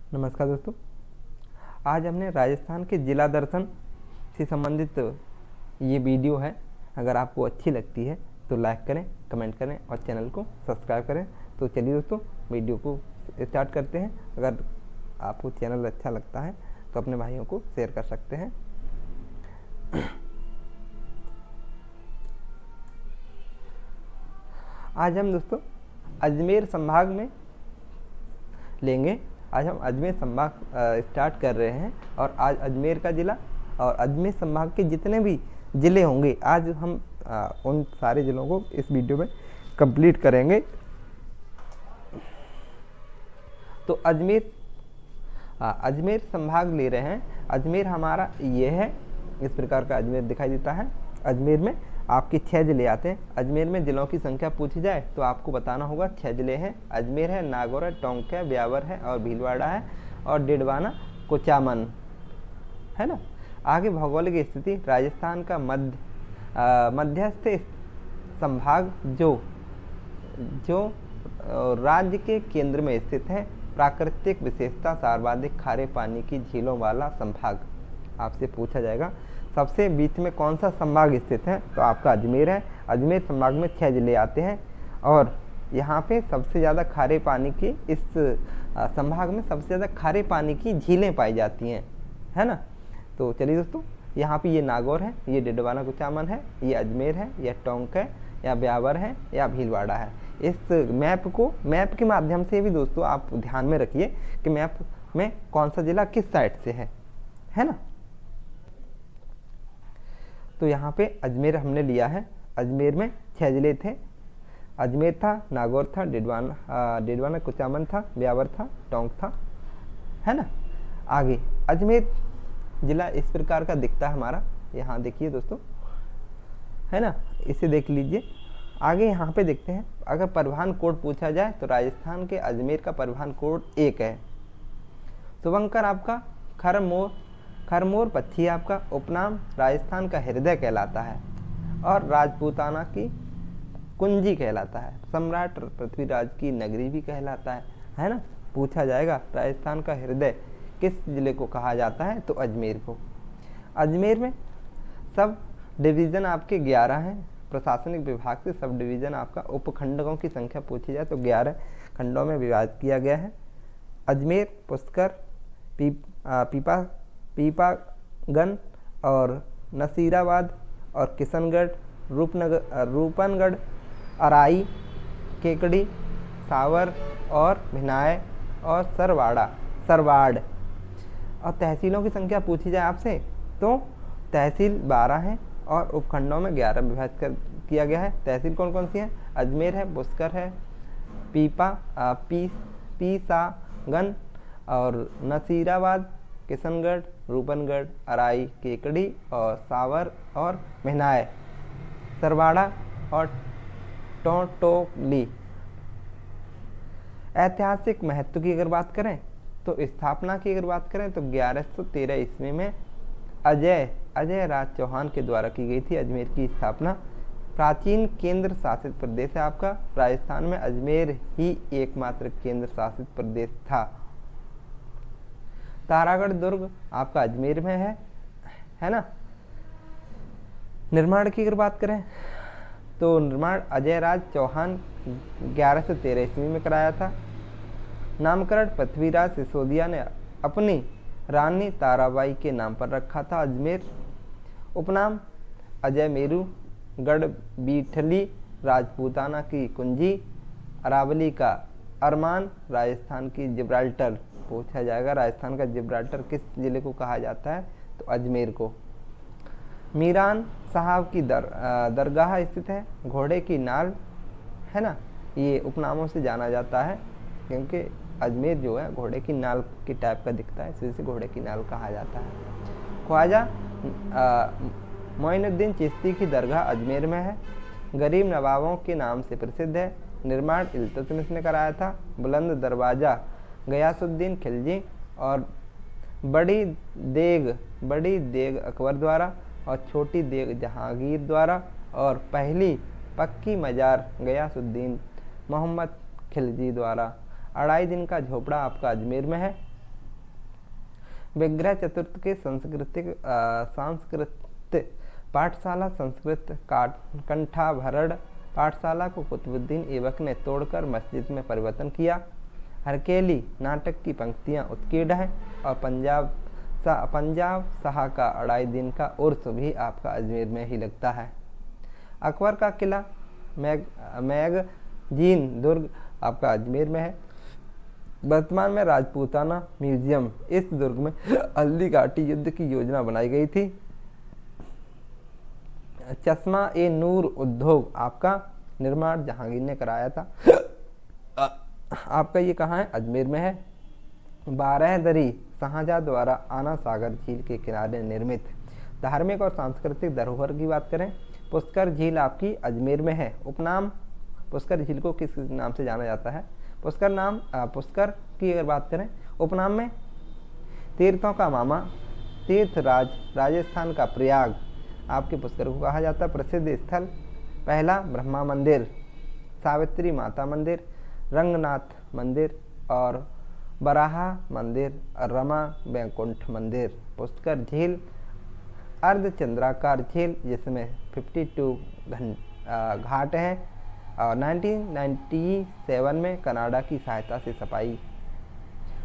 नमस्कार दोस्तों। आज हमने राजस्थान के जिला दर्शन से संबंधित ये वीडियो है। अगर आपको अच्छी लगती है तो लाइक करें, कमेंट करें और चैनल को सब्सक्राइब करें। तो चलिए दोस्तों, वीडियो को स्टार्ट करते हैं। अगर आपको चैनल अच्छा लगता है तो अपने भाइयों को शेयर कर सकते हैं। आज हम दोस्तों अजमेर संभाग में लेंगे। आज हम अजमेर संभाग स्टार्ट कर रहे हैं और आज अजमेर का ज़िला और अजमेर संभाग के जितने भी ज़िले होंगे आज हम उन सारे ज़िलों को इस वीडियो में कंप्लीट करेंगे। तो अजमेर संभाग ले रहे हैं। अजमेर हमारा ये है, इस प्रकार का अजमेर दिखाई देता है। अजमेर में आपके 6 ज़िले आते हैं। अजमेर में ज़िलों की संख्या पूछी जाए तो आपको बताना होगा 6 ज़िले हैं। अजमेर है, नागौर है, टोंक है, ब्यावर है और भीलवाड़ा है और डिडवाना कुचामन है ना। आगे भौगोलिक स्थिति, राजस्थान का मध्यस्थ संभाग जो राज्य के केंद्र में स्थित है। प्राकृतिक विशेषता, सर्वाधिक खारे पानी की झीलों वाला संभाग आपसे पूछा जाएगा। सबसे बीच में कौन सा संभाग स्थित है तो आपका अजमेर है। अजमेर संभाग में 6 ज़िले आते हैं और यहाँ पे सबसे ज़्यादा खारे पानी की इस संभाग में सबसे ज़्यादा खारे पानी की झीलें पाई जाती हैं, है ना। तो चलिए दोस्तों, यहाँ पे ये नागौर है, ये डिडवाना कुचामन है, ये अजमेर है, या टोंक है, या ब्यावर है, या भीलवाड़ा है। इस मैप के माध्यम से भी दोस्तों आप ध्यान में रखिए कि मैप में कौन सा ज़िला किस साइड से है ना। तो यहाँ पे अजमेर हमने लिया है। अजमेर में 6 ज़िले थे। अजमेर था, नागौर था, डिडवाना कुचामन था, ब्यावर था, टोंक था, है ना। आगे अजमेर ज़िला इस प्रकार का दिखता है हमारा। यहाँ देखिए दोस्तों, है ना, इसे देख लीजिए। आगे यहाँ पे देखते हैं, अगर परिवहन कोड पूछा जाए तो राजस्थान के अजमेर का परिवहन कोड 1 है। शुभंकर आपका खरमोर पक्षी आपका उपनाम राजस्थान का हृदय कहलाता है और राजपूताना की कुंजी कहलाता है। सम्राट पृथ्वीराज की नगरी भी कहलाता है ना। पूछा जाएगा राजस्थान का हृदय किस जिले को कहा जाता है तो अजमेर को। अजमेर में सब डिवीज़न आपके 11 हैं। प्रशासनिक विभाग से सब डिवीज़न आपका उपखंडों की संख्या पूछी जाए तो 11 खंडों में विभाजित किया गया है। अजमेर, पुष्कर, पीपागन और नसीराबाद और किशनगढ़, रूपनगढ़, अराई, केकड़ी, सावर और भिनाय और सरवाड़। और तहसीलों की संख्या पूछी जाए आपसे तो तहसील 12 हैं और उपखंडों में 11 विभाजित किया गया है। तहसील कौन कौन सी हैं? अजमेर है, पुष्कर है, पीसागन और नसीराबाद, किशनगढ़, रूपनगढ़, अराई, केकड़ी और सावर और भिनाय, सरवाड़ा और टोंटोली। ऐतिहासिक महत्व की अगर बात करें तो स्थापना की अगर बात करें तो 1113 ईस्वी में अजय राज चौहान के द्वारा की गई थी अजमेर की स्थापना। प्राचीन केंद्र शासित प्रदेश है आपका। राजस्थान में अजमेर ही एकमात्र केंद्र शासित प्रदेश था। तारागढ़ दुर्ग आपका अजमेर में है ना। निर्माण की अगर बात करें तो निर्माण अजय राज चौहान 1113 ईस्वी में कराया था। नामकरण पृथ्वीराज सिसोदिया ने अपनी रानी ताराबाई के नाम पर रखा था। अजमेर उपनाम अजय मेरू, गढ़बीठली राजपूताना की कुंजी, अरावली का अरमान, राजस्थान की जिब्राल्टर। पूछा जाएगा राजस्थान का जिब्राल्टर किस जिले को कहा जाता है तो अजमेर को। मीरान साहब की दरगाह स्थित है। घोड़े की नाल है ना, ये उपनामों से जाना जाता है क्योंकि अजमेर जो है घोड़े की नाल की टाइप का दिखता है, इस वजह से घोड़े की नाल कहा जाता है। ख्वाजा मोइनुद्दीन चिश्ती की दरगाह अजमेर में है। गरीब नवाबों के नाम से प्रसिद्ध है। निर्माण इल्तुतमिश ने कराया था। बुलंद दरवाज़ा गयासुद्दीन खिलजी और बड़ी देग अकबर द्वारा और छोटी देग जहांगीर द्वारा और पहली पक्की मजार गयासुद्दीन मोहम्मद खिलजी द्वारा। 2.5 दिन का झोपड़ा आपका अजमेर में है। विग्रह चतुर्थ के सांस्कृतिक पाठशाला संस्कृत कंठाभरण पाठशाला को कुतुबुद्दीन ऐबक ने तोड़कर मस्जिद में परिवर्तन किया। हरकेली नाटक की पंक्तियाँ उत्कीर्ण हैं और पंजाब शाह का अढ़ाई दिन का उर्स भी आपका अजमेर में ही लगता है। अकबर का किला मैगजीन दुर्ग आपका अजमेर में है। वर्तमान में राजपूताना म्यूजियम, इस दुर्ग में हल्दी घाटी युद्ध की योजना बनाई गई थी। चश्मा ए नूर उद्योग आपका निर्माण जहांगीर ने कराया था। आपका ये कहाँ है? अजमेर में है। 12 दरी शाहजहां द्वारा आना सागर झील के किनारे निर्मित। धार्मिक और सांस्कृतिक धरोहर की बात करें, पुष्कर झील आपकी अजमेर में है। उपनाम पुष्कर झील को किस नाम से जाना जाता है? पुष्कर की अगर बात करें, उपनाम में तीर्थों का मामा, तीर्थराज, राजस्थान का प्रयाग आपके पुष्कर को कहा जाता है। प्रसिद्ध स्थल पहला ब्रह्मा मंदिर, सावित्री माता मंदिर, रंगनाथ मंदिर और बराहा मंदिर, रमा बैकुंठ मंदिर। पुष्कर झील अर्धचंद्राकार झील जिसमें 52 घाट हैं और 1997 में कनाडा की सहायता से सफाई।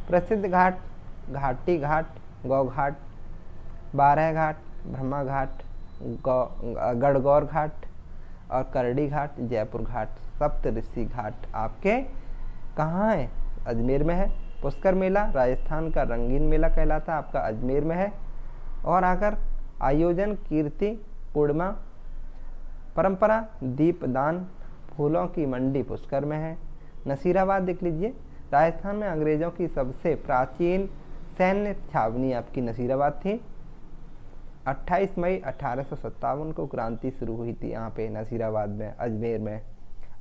प्रसिद्ध घाट घाटी घाट, गौ घाट, 12 घाट, ब्रह्मा घाट, गढ़गौर घाट और करड़ी घाट, जयपुर घाट, सप्तऋषि घाट आपके कहाँ है? अजमेर में है। पुष्कर मेला राजस्थान का रंगीन मेला कहलाता आपका अजमेर में है। और अगर आयोजन कीर्ति पूर्णिमा परंपरा दीपदान फूलों की मंडी पुष्कर में है। नसीराबाद देख लीजिए, राजस्थान में अंग्रेजों की सबसे प्राचीन सैन्य छावनी आपकी नसीराबाद थी। 28 मई 1857 को क्रांति शुरू हुई थी यहाँ पे नसीराबाद में, अजमेर में।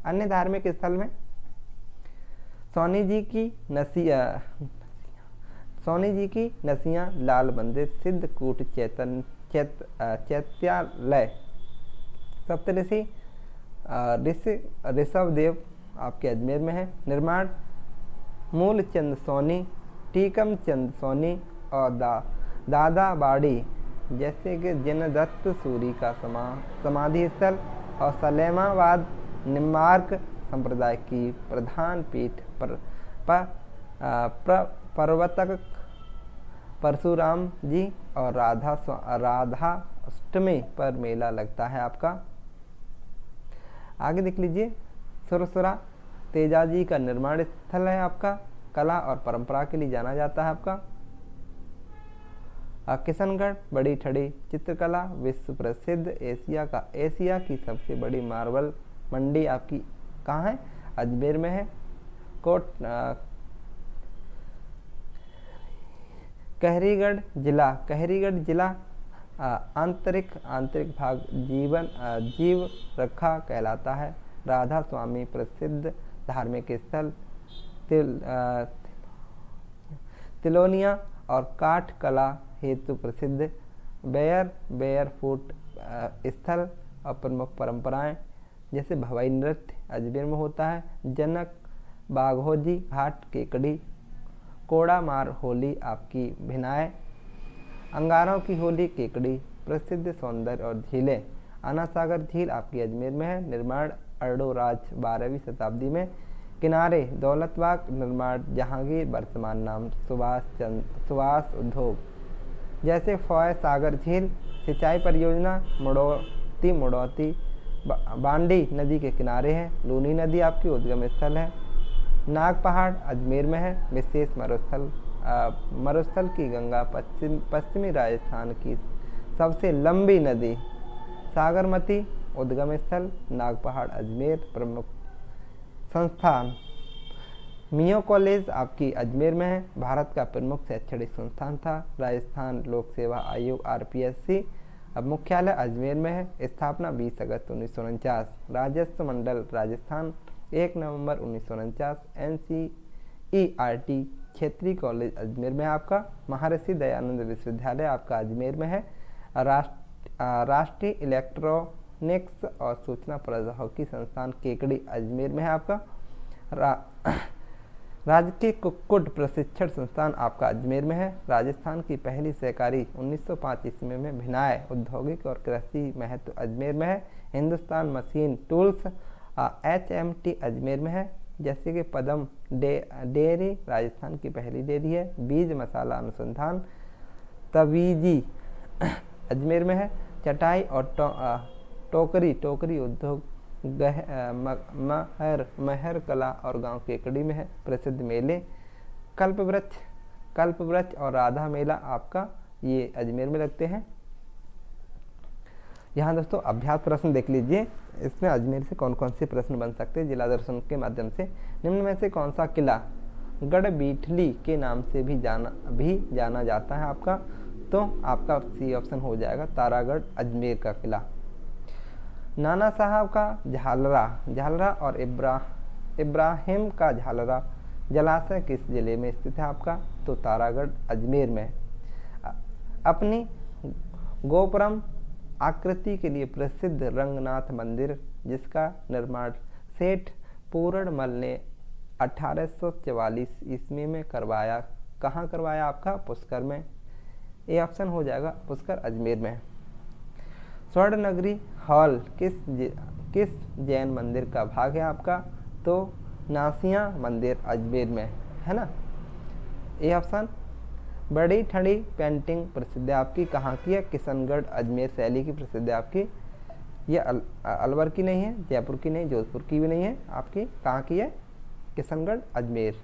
अन्य धार्मिक स्थल में सोनी जी की नसिया, लाल मंदिर, सिद्धकूट, चैत्यालय, सप्तऋषि, ऋषभ देव आपके अजमेर में है। निर्माण मूलचंद सोनी, टीकम चंद सोनी और दादा बाड़ी जैसे कि जिनदत्त सूरी का समाधि स्थल और सलेमाबाद निम्बार्क संप्रदाय की प्रधान पीठ प्रवर्तक परशुराम जी और राधा अष्टमी पर मेला लगता है आपका। आगे देख लीजिए, सुरसुरा तेजाजी का निर्माण स्थल है आपका, कला और परंपरा के लिए जाना जाता है आपका। किशनगढ़ बड़ी ठड़ी चित्रकला विश्व प्रसिद्ध, एशिया की सबसे बड़ी मार्बल मंडी आपकी कहाँ है? अजमेर में है। कहरीगढ़ जिला आंतरिक भाग जीव रखा कहलाता है। राधा स्वामी प्रसिद्ध धार्मिक स्थल तिलोनिया और काठ कला हेतु प्रसिद्ध। बेयर फूट स्थल और प्रमुख परंपराएं जैसे भवाई नृत्य अजमेर में होता है। जनक बाघोजी घाट केकड़ी, कोड़ा मार होली आपकी भिनाय, अंगारों की होली केकड़ी, प्रसिद्ध सौंदर्य और झीलें। आना सागर झील आपकी अजमेर में है। निर्माण अर्डोराज 12वीं शताब्दी में। किनारे दौलतबाग, निर्माण जहांगीर, वर्तमान नाम सुभाष उद्योग। जैसे फॉय सागर झील, सिंचाई परियोजना मुड़ौती बांडी नदी के किनारे है। लूनी नदी आपकी उद्गम स्थल है। नाग पहाड़ अजमेर में है। विशेष मरुस्थल की गंगा पश्चिमी राजस्थान की सबसे लंबी नदी सागरमती उद्गम स्थल। नाग पहाड़ अजमेर। प्रमुख संस्थान मियो कॉलेज आपकी अजमेर में है। भारत का प्रमुख शैक्षणिक संस्थान था। राजस्थान लोक सेवा आयोग RPSC अब मुख्यालय अजमेर में है। स्थापना 20 अगस्त 1949। राजस्व मंडल राजस्थान 1 नवंबर 1949। NCERT क्षेत्रीय कॉलेज अजमेर में है आपका। महर्षि दयानंद विश्वविद्यालय आपका अजमेर में है। राष्ट्रीय इलेक्ट्रॉनिक्स और सूचना प्रौद्योगिकी संस्थान केकड़ी अजमेर में है आपका। राजकीय कुक्कुट प्रशिक्षण संस्थान आपका अजमेर में है। राजस्थान की पहली सहकारी 1905 ईस्वी में भिनाय औद्योगिक और कृषि महत्व अजमेर में है। Hindustan machine tools HMT Ajmer में है। जैसे कि पदम डेयरी राजस्थान की पहली डेयरी है। बीज मसाला अनुसंधान तवीजी अजमेर में है। चटाई और टोकरी उद्योग महर कला और गांव केकड़ी में है। प्रसिद्ध मेले कल्पवृक्ष और राधा मेला आपका ये अजमेर में लगते हैं। यहाँ दोस्तों अभ्यास प्रश्न देख लीजिए, इसमें अजमेर से कौन कौन से प्रश्न बन सकते हैं जिला दर्शन के माध्यम से। निम्न में से कौन सा किला गढ़बीठली के नाम से भी जाना जाता है आपका, तो आपका सी ऑप्शन हो जाएगा तारागढ़ अजमेर का किला। नाना साहब का झालरा और इब्राहिम का झालरा जलाशय किस जिले में स्थित है आपका, तो तारागढ़ अजमेर में। अपनी गोपुरम आकृति के लिए प्रसिद्ध रंगनाथ मंदिर जिसका निर्माण सेठ पूरणमल ने 1844 ईस्वी में करवाया, कहाँ करवाया आपका, पुष्कर में। ये ऑप्शन हो जाएगा पुष्कर अजमेर में। स्वर्ण नगरी हॉल किस जैन मंदिर का भाग है आपका, तो नासिया मंदिर अजमेर में है ना। ये ऑप्शन। बड़ी ठंडी पेंटिंग प्रसिद्ध है आपकी कहाँ की है, किशनगढ़ अजमेर शैली की प्रसिद्ध है आपकी। ये अलवर की नहीं है, जयपुर की नहीं, जोधपुर की भी नहीं है, आपकी कहाँ की है, किशनगढ़ अजमेर।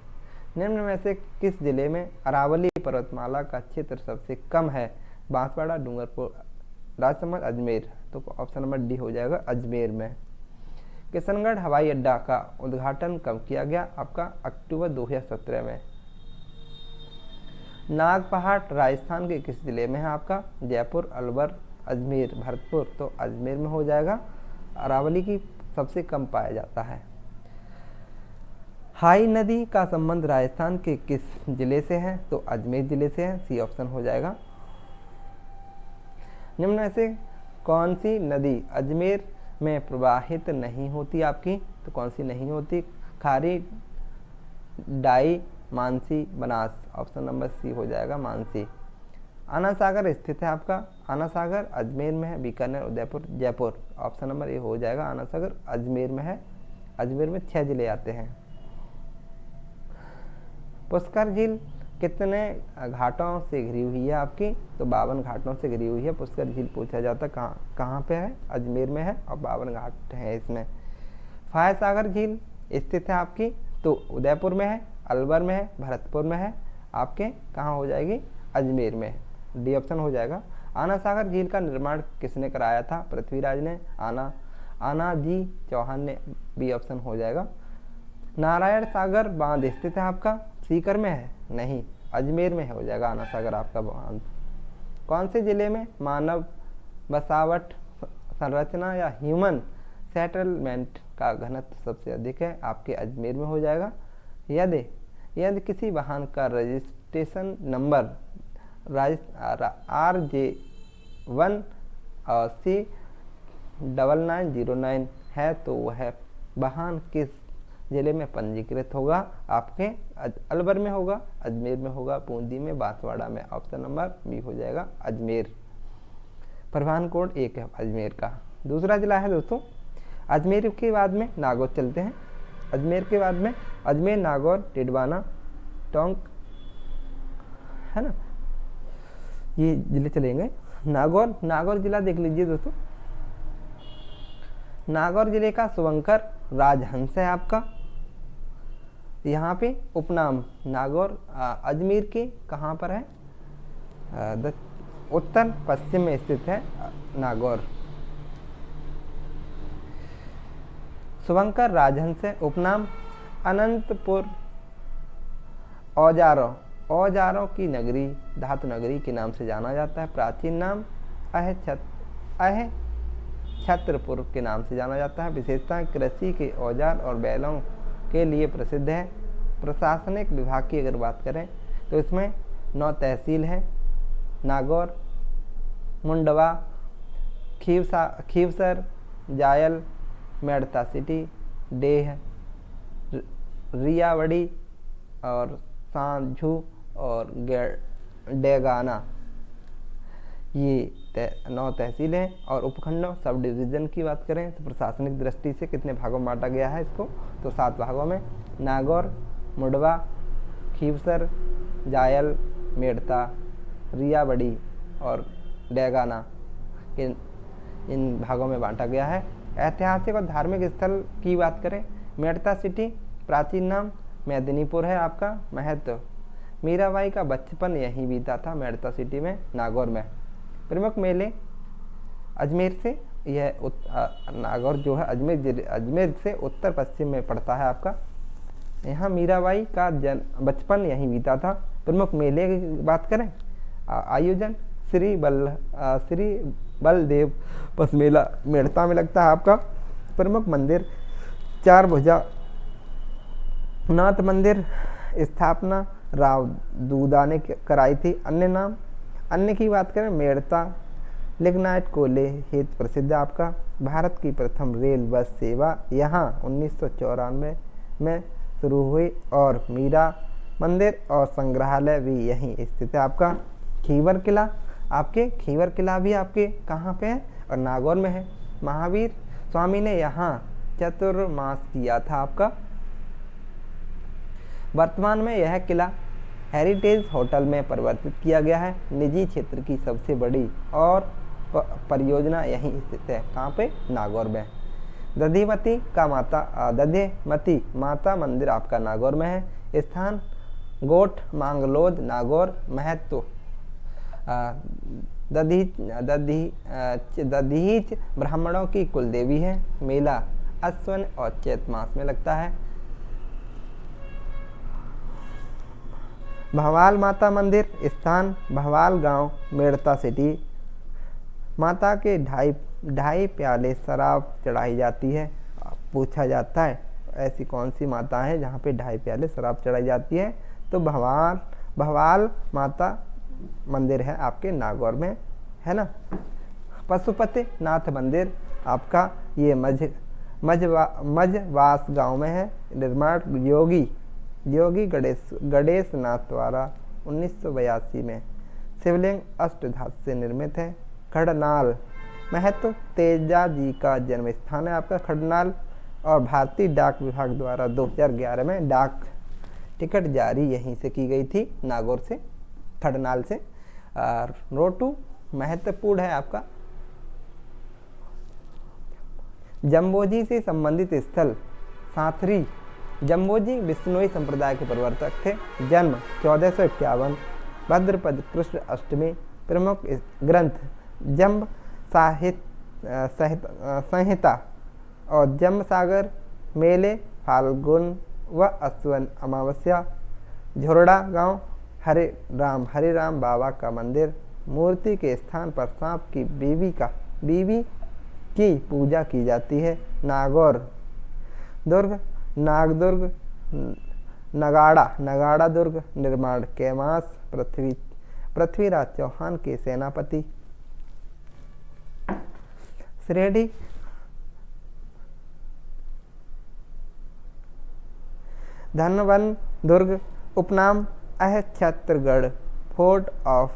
निम्न में से किस जिले में अरावली पर्वतमाला का क्षेत्र सबसे कम है, बांसवाड़ा, डूंगरपुर, राजसमंद, अजमेर, तो ऑप्शन नंबर डी हो जाएगा अजमेर में। किशनगढ़ हवाई अड्डा का उद्घाटन कब किया गया आपका, अक्टूबर 2017 में। नागपहाड़ राजस्थान के किस जिले में है आपका, जयपुर, अलवर, अजमेर, भरतपुर, तो अजमेर में हो जाएगा। अरावली की सबसे कम पाया जाता है। हाई नदी का संबंध राजस्थान के किस जिले से है, तो अजमेर जिले से है, सी ऑप्शन हो जाएगा। निम्न में से कौन सी नदी अजमेर में प्रवाहित नहीं होती आपकी, तो कौन सी नहीं होती, Khari, Dai, Mansi, Banas, option number C हो जाएगा मानसी। आना सागर स्थित है आपका, आना सागर अजमेर में है, Bikaner, Udaipur, Jaipur, option number A हो जाएगा आना सागर अजमेर में है। अजमेर में 6 जिले आते हैं। पुष्कर झील कितने घाटों से घिरी हुई है आपकी, तो 52 घाटों से घिरी हुई है। पुष्कर झील पूछा जाता कहाँ पे है, अजमेर में है और 52 घाट है इसमें। फाय सागर झील स्थित है आपकी, तो उदयपुर में है, अलवर में है, भरतपुर में है, आपके कहाँ हो जाएगी, अजमेर में। डी ऑप्शन हो जाएगा। आना सागर झील का निर्माण किसने कराया था, पृथ्वीराज ने, आना जी चौहान ने, बी ऑप्शन हो जाएगा। नारायण सागर बांध स्थित है आपका, सीकर में है, नहीं, अजमेर में हो जाएगा आना सागर आपका बांध। कौन से जिले में मानव बसावट संरचना या ह्यूमन सेटलमेंट का घनत्व सबसे अधिक है, आपके अजमेर में हो जाएगा। यदि किसी वाहन का रजिस्ट्रेशन नंबर RJ1 और C9909 है तो वह वाहन किस जिले में पंजीकृत होगा, आपके अलवर में होगा, अजमेर में होगा, बूंदी में, बांसवाड़ा में, ऑप्शन नंबर बी हो जाएगा अजमेर। परिवहन कोड 1 है अजमेर का। दूसरा जिला है दोस्तों, अजमेर के बाद में नागौर चलते हैं। अजमेर के बाद में अजमेर, नागौर, टिडवाना, टोंक, है ना, ये जिले चलेंगे। नागौर जिला देख लीजिए दोस्तों। नागौर जिले का शुभंकर राजहंस है आपका। यहाँ पे उपनाम नागौर अजमेर के कहाँ पर है, उत्तर पश्चिम में स्थित है नागौर। शुभंकर राजहंस है। उपनाम अनंतपुर, औजारों की नगरी, धातु नगरी के नाम से जाना जाता है। प्राचीन नाम छत्रपुर के नाम से जाना जाता है। विशेषता कृषि के औजार और बैलों के लिए प्रसिद्ध है। प्रशासनिक विभाग की अगर बात करें तो इसमें 9 तहसील हैं, नागौर, मुंडवा, खीवसर, जायल, मेड़ता सिटी, डेह, रियावड़ी, और सांझू और डेगाना, ये 9 तहसील हैं। और उपखंडों सब डिवीज़न की बात करें तो प्रशासनिक दृष्टि से कितने भागों में बांटा गया है इसको, तो 7 भागों में। नागौर, मुंडवा, खीवसर, जायल, मेड़ता, रियाबड़ी और डेगाना इन भागों में बांटा गया है। ऐतिहासिक और धार्मिक स्थल की बात करें, मेड़ता सिटी प्राचीन नाम मेदिनीपुर है आपका। महत्व, मीराबाई का बचपन यहीं बीता था मेड़ता सिटी में, नागौर में। प्रमुख मेले, अजमेर से यह नागौर जो है अजमेर से उत्तर पश्चिम में पड़ता है आपका। यहाँ मीराबाई का बचपन यहीं बीता था। प्रमुख मेले की बात करें, आयोजन श्री बलदेव पस मेला मेड़ता में लगता है आपका। प्रमुख मंदिर, 4 भुजा नाथ मंदिर, स्थापना राव दूदा ने कराई थी। अन्य नाम, अन्य की बात करें, मेड़ता लिग्नाइट कोयले हेतु प्रसिद्ध है आपका। भारत की प्रथम रेल बस सेवा यहाँ 1994 में शुरू हुई और मीरा मंदिर और संग्रहालय भी यहीं स्थित है आपका। खीवर किला, आपके खीवर किला भी आपके कहाँ पे है, और नागौर में है। महावीर स्वामी ने यहाँ चतुर्मास किया था आपका। वर्तमान में यह किला हेरिटेज होटल में परिवर्तित किया गया है। निजी क्षेत्र की सबसे बड़ी और परियोजना यहीं स्थित है, कहाँ पे, नागौर में। दधिमती माता मंदिर आपका नागौर में है। स्थान, गोठ मांगलोद नागौर। महत्व, दधीच ब्राह्मणों की कुलदेवी है। मेला अश्विन और चैत मास में लगता है। भवाल माता मंदिर, स्थान भवाल गांव, मेड़ता सिटी। माता के ढाई प्याले शराब चढ़ाई जाती है। पूछा जाता है ऐसी कौन सी माता है जहाँ पे 2.5 प्याले शराब चढ़ाई जाती है, तो भवाल माता मंदिर है आपके नागौर में, है ना। पशुपति नाथ मंदिर आपका ये मझवास गांव में है। निर्माण योगी गणेश नाथ द्वारा 1982 में। शिवलिंग अष्टधातु से निर्मित है। खड़नाल, महत्व, तेजा जी का जन्म स्थान है आपका खड़नाल। और भारतीय डाक विभाग द्वारा 2011 में डाक टिकट जारी यहीं से की गई थी, नागौर से, खड़नाल से। और रोटू महत्वपूर्ण है आपका। जम्बोजी से संबंधित स्थल, साथरी। जम्बोजी बिश्नोई संप्रदाय के प्रवर्तक थे। जन्म 1451, भद्रपद कृष्ण अष्टमी। प्रमुख ग्रंथ, जम्ब संहिता और जम्ब सागर। मेले, फाल्गुन व अश्विन अमावस्या। झोरड़ा गांव, हरे राम बाबा का मंदिर। मूर्ति के स्थान पर सांप की बीवी की पूजा की जाती है। नागौर दुर्ग, नागदुर्ग, नगाड़ा दुर्ग। निर्माण कैमास, पृथ्वीराज चौहान के सेनापति। श्रेणी, धनवन दुर्ग। उपनाम, अहछत्रगढ़, फोर्ट ऑफ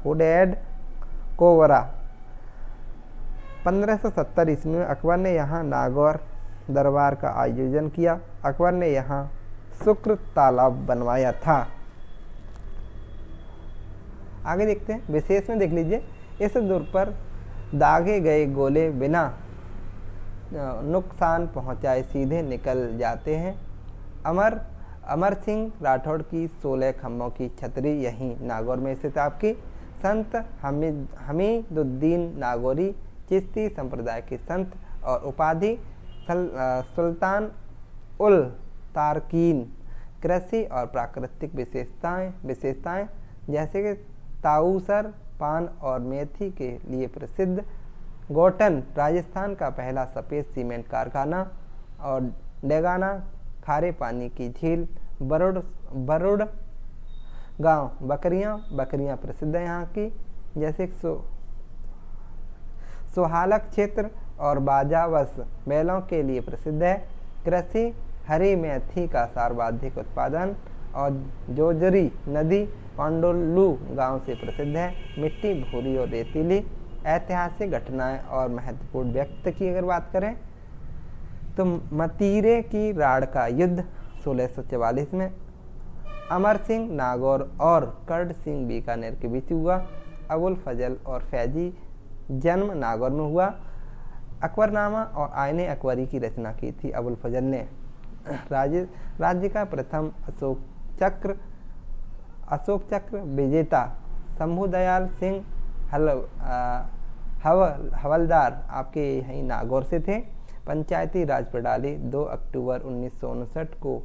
हुडेड कोवरा। 1570 ईस्वी में अकबर ने यहाँ नागौर दरबार का आयोजन किया। अकबर ने यहाँ शुक्र तालाब बनवाया था। आगे देखते हैं, विशेष में देख लीजिए। इस दुर्ग पर दागे गए गोले बिना नुकसान पहुंचाए सीधे निकल जाते हैं। अमर सिंह राठौड़ की 16 खम्भों की छतरी यहीं नागौर में स्थित आपकी। संत हमीदुद्दीन नागौरी चिश्ती संप्रदाय के संत और उपाधि सुल्तान उल तारकीन। कृषि और प्राकृतिक विशेषताएं जैसे कि ताऊसर, पान और मेथी के लिए प्रसिद्ध। गोटन राजस्थान का पहला सफ़ेद सीमेंट कारखाना। और डेगाना खारे पानी की झील। बरुड़ गांव, बकरियां प्रसिद्ध है यहाँ की, जैसे सोहालक क्षेत्र। और बाजावस बैलों के लिए प्रसिद्ध है। कृषि, हरी मेथी का सर्वाधिक उत्पादन, और जोजरी नदी पांडुलू गांव से प्रसिद्ध है। मिट्टी भूरी और रेतीली। ऐतिहासिक घटनाएं और महत्वपूर्ण व्यक्ति की अगर बात करें तो मतीरे की राड़ का युद्ध 1644 में, अमर सिंह नागौर और कर्ड सिंह बीकानेर के बीच हुआ। अबुल फजल और फैजी जन्म नागौर में हुआ। अकबरनामा और आईने अकबरी की रचना की थी अबुल फजल ने। राज्य का प्रथम अशोक चक्र विजेता शंभुदयाल सिंह हवलदार आपके यहीं नागौर से थे। पंचायती राज प्रणाली 2 अक्टूबर 1959 को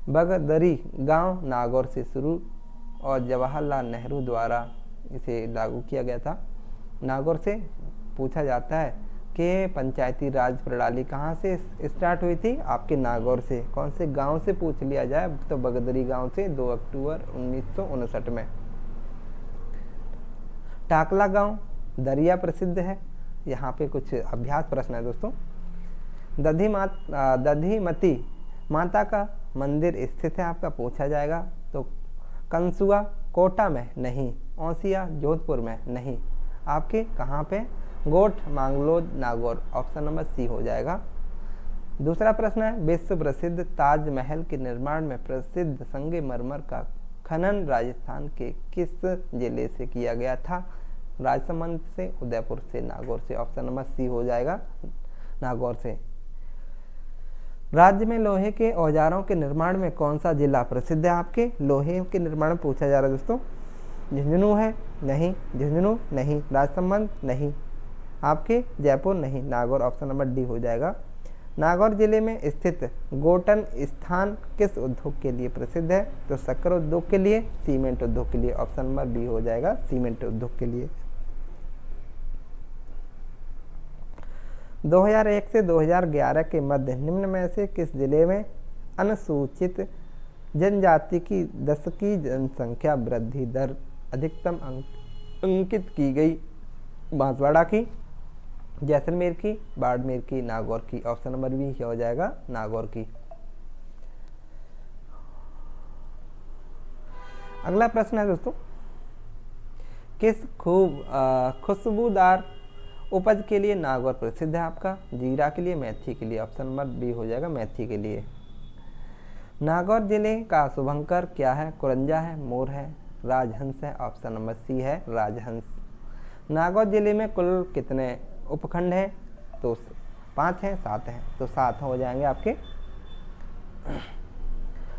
बगदरी गांव नागौर से शुरू और जवाहरलाल नेहरू द्वारा इसे लागू किया गया था। नागौर से पूछा जाता है कि पंचायती राज प्रणाली कहाँ से स्टार्ट हुई थी, आपके नागौर से। कौन से गांव से पूछ लिया जाए तो बगदरी गांव से 2 अक्टूबर 1959 में। टाकला गांव दरिया प्रसिद्ध है। यहाँ पे कुछ अभ्यास प्रश्न है दोस्तों। दधिमती माता का मंदिर स्थित है आपका, पूछा जाएगा तो कंसुआ कोटा में नहीं, औसिया जोधपुर में नहीं, आपके कहाँ पे, Goth Manglod Nagaur, option number C हो जाएगा। दूसरा प्रश्न है विश्व प्रसिद्ध ताजमहल के निर्माण में प्रसिद्ध संगमरमर का खनन राजस्थान के किस जिले से किया गया था, राजसमंद से, उदयपुर से, नागौर से, ऑप्शन नंबर सी हो जाएगा नागौर से। राज्य में लोहे के औजारों के निर्माण में कौन सा जिला प्रसिद्ध है आपके, लोहे के निर्माण में पूछा जा रहा है दोस्तों। झुंझुनू है नहीं, झुंझुनू नहीं, राजसमंद नहीं, आपके जयपुर नहीं, नागौर, ऑप्शन नंबर डी हो जाएगा। नागौर जिले में स्थित गोटन स्थान किस उद्योग के लिए प्रसिद्ध है, तो शक्कर उद्योग के लिए, सीमेंट उद्योग के लिए, ऑप्शन नंबर बी हो जाएगा सीमेंट उद्योग के लिए। 2001 से 2011 के मध्य निम्न में से किस जिले में अनुसूचित जनजाति की दशकीय जनसंख्या वृद्धि दर अधिकतम अंकित की गई, बांसवाड़ा की, जैसलमेर की, बाड़मेर की, नागौर की, ऑप्शन नंबर बी हो जाएगा नागौर की। अगला प्रश्न है दोस्तों, किस खुशबूदार उपज के लिए नागौर प्रसिद्ध है आपका, जीरा के लिए, मेथी के लिए, ऑप्शन नंबर बी हो जाएगा मेथी के लिए। नागौर जिले का शुभंकर क्या है, कुरंजा है, मोर है, राजहंस है, ऑप्शन नंबर सी है राजहंस। नागौर जिले में कुल कितने उपखंड हैं, तो 5 हैं, 7 हैं, तो 7 हो जाएंगे आपके।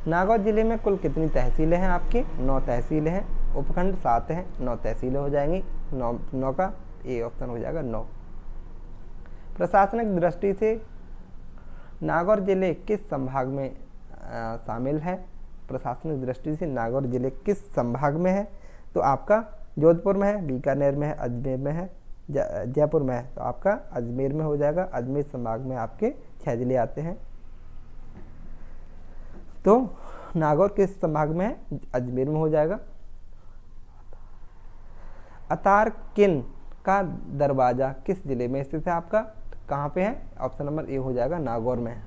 नागौर जिले में कुल कितनी तहसीलें हैं आपकी, 9 तहसीलें हैं, उपखंड 7 हैं, 9 तहसीलें हो जाएंगी, 9 का ए ऑप्शन हो जाएगा 9। प्रशासनिक दृष्टि से नागौर जिले किस संभाग में शामिल है, प्रशासनिक दृष्टि से नागौर जिले किस संभाग में है, तो आपका जोधपुर में है, बीकानेर में है, अजमेर में है, जयपुर में है, तो आपका अजमेर में हो जाएगा। अजमेर संभाग में आपके 6 जिले आते हैं। तो नागौर किस संभाग में है, अजमेर में हो जाएगा। अतारकिन का दरवाजा किस जिले में स्थित है आपका, कहाँ पे है, ऑप्शन नंबर ए हो जाएगा नागौर में।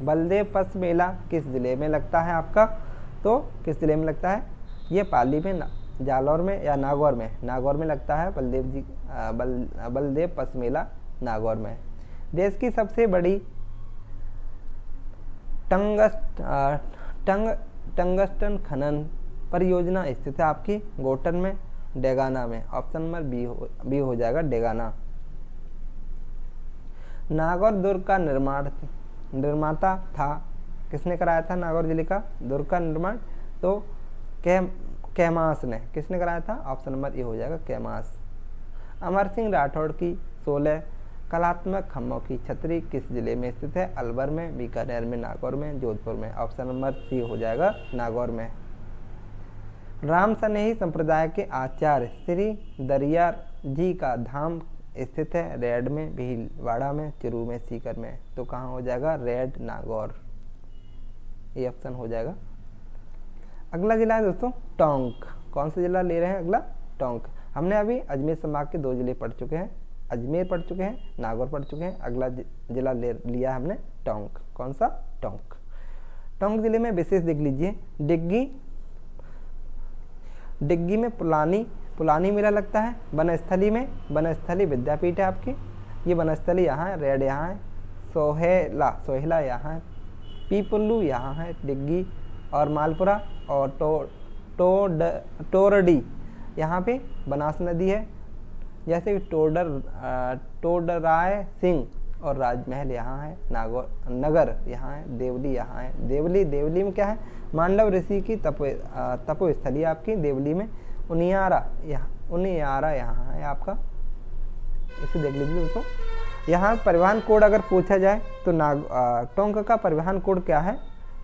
बलदेव पस मेला किस जिले में लगता है आपका, तो किस जिले में लगता है, ये पाली में, जालौर में या नागौर में, नागौर में लगता है बलदेव पस मेला नागौर में। देश की सबसे बड़ी टंगस्टन खनन परियोजना स्थित है आपकी गोटन में, डेगाना में, ऑप्शन नंबर बी हो जाएगा डेगाना। नागौर दुर्ग का निर्माता था, किसने कराया था नागौर जिले का दुर्ग का निर्माण, तो कैमास ने, किसने कराया था, ऑप्शन नंबर ए हो जाएगा कैमास। अमर सिंह राठौड़ की 16 कलात्मक खम्भों की छतरी किस जिले में स्थित है, अलवर में, बीकानेर में, नागौर में, जोधपुर में, ऑप्शन नंबर सी हो जाएगा नागौर में। राम सनेही संप्रदाय के आचार्य श्री दरियार जी का धाम स्थित है रेड में, भीलवाड़ा में, चिरू में, सीकर में, तो कहाँ हो जाएगा, रेड नागौर, ये ऑप्शन हो जाएगा। अगला जिला है दोस्तों टोंक। कौन सा जिला ले रहे हैं अगला, टोंक। हमने अभी अजमेर संभाग के 2 जिले पढ़ चुके हैं, अजमेर पढ़ चुके हैं, नागौर पढ़ चुके हैं। अगला जिला लिया हमने टोंक। कौन सा? टोंक। टोंक जिले में विशेष देख लीजिए, डिग्गी में पुलानी मेला लगता है। वनस्थली विद्यापीठ है आपकी, ये वनस्थली यहाँ है, रेड यहाँ है, सोहेला यहाँ है, पीपल्लू यहाँ है, डिग्गी और मालपुरा और टोरडी यहाँ पे बनास नदी है। जैसे टोडराय सिंह और राजमहल यहाँ है, नगर यहाँ है, देवली यहाँ है। देवली में क्या है? मांडव ऋषि की तपोस्थली आपकी देवली में। उनियारा यहाँ है आपका, इसे देख लीजिए दोस्तों। यहाँ परिवहन कोड अगर पूछा जाए तो टोंक का परिवहन कोड क्या है?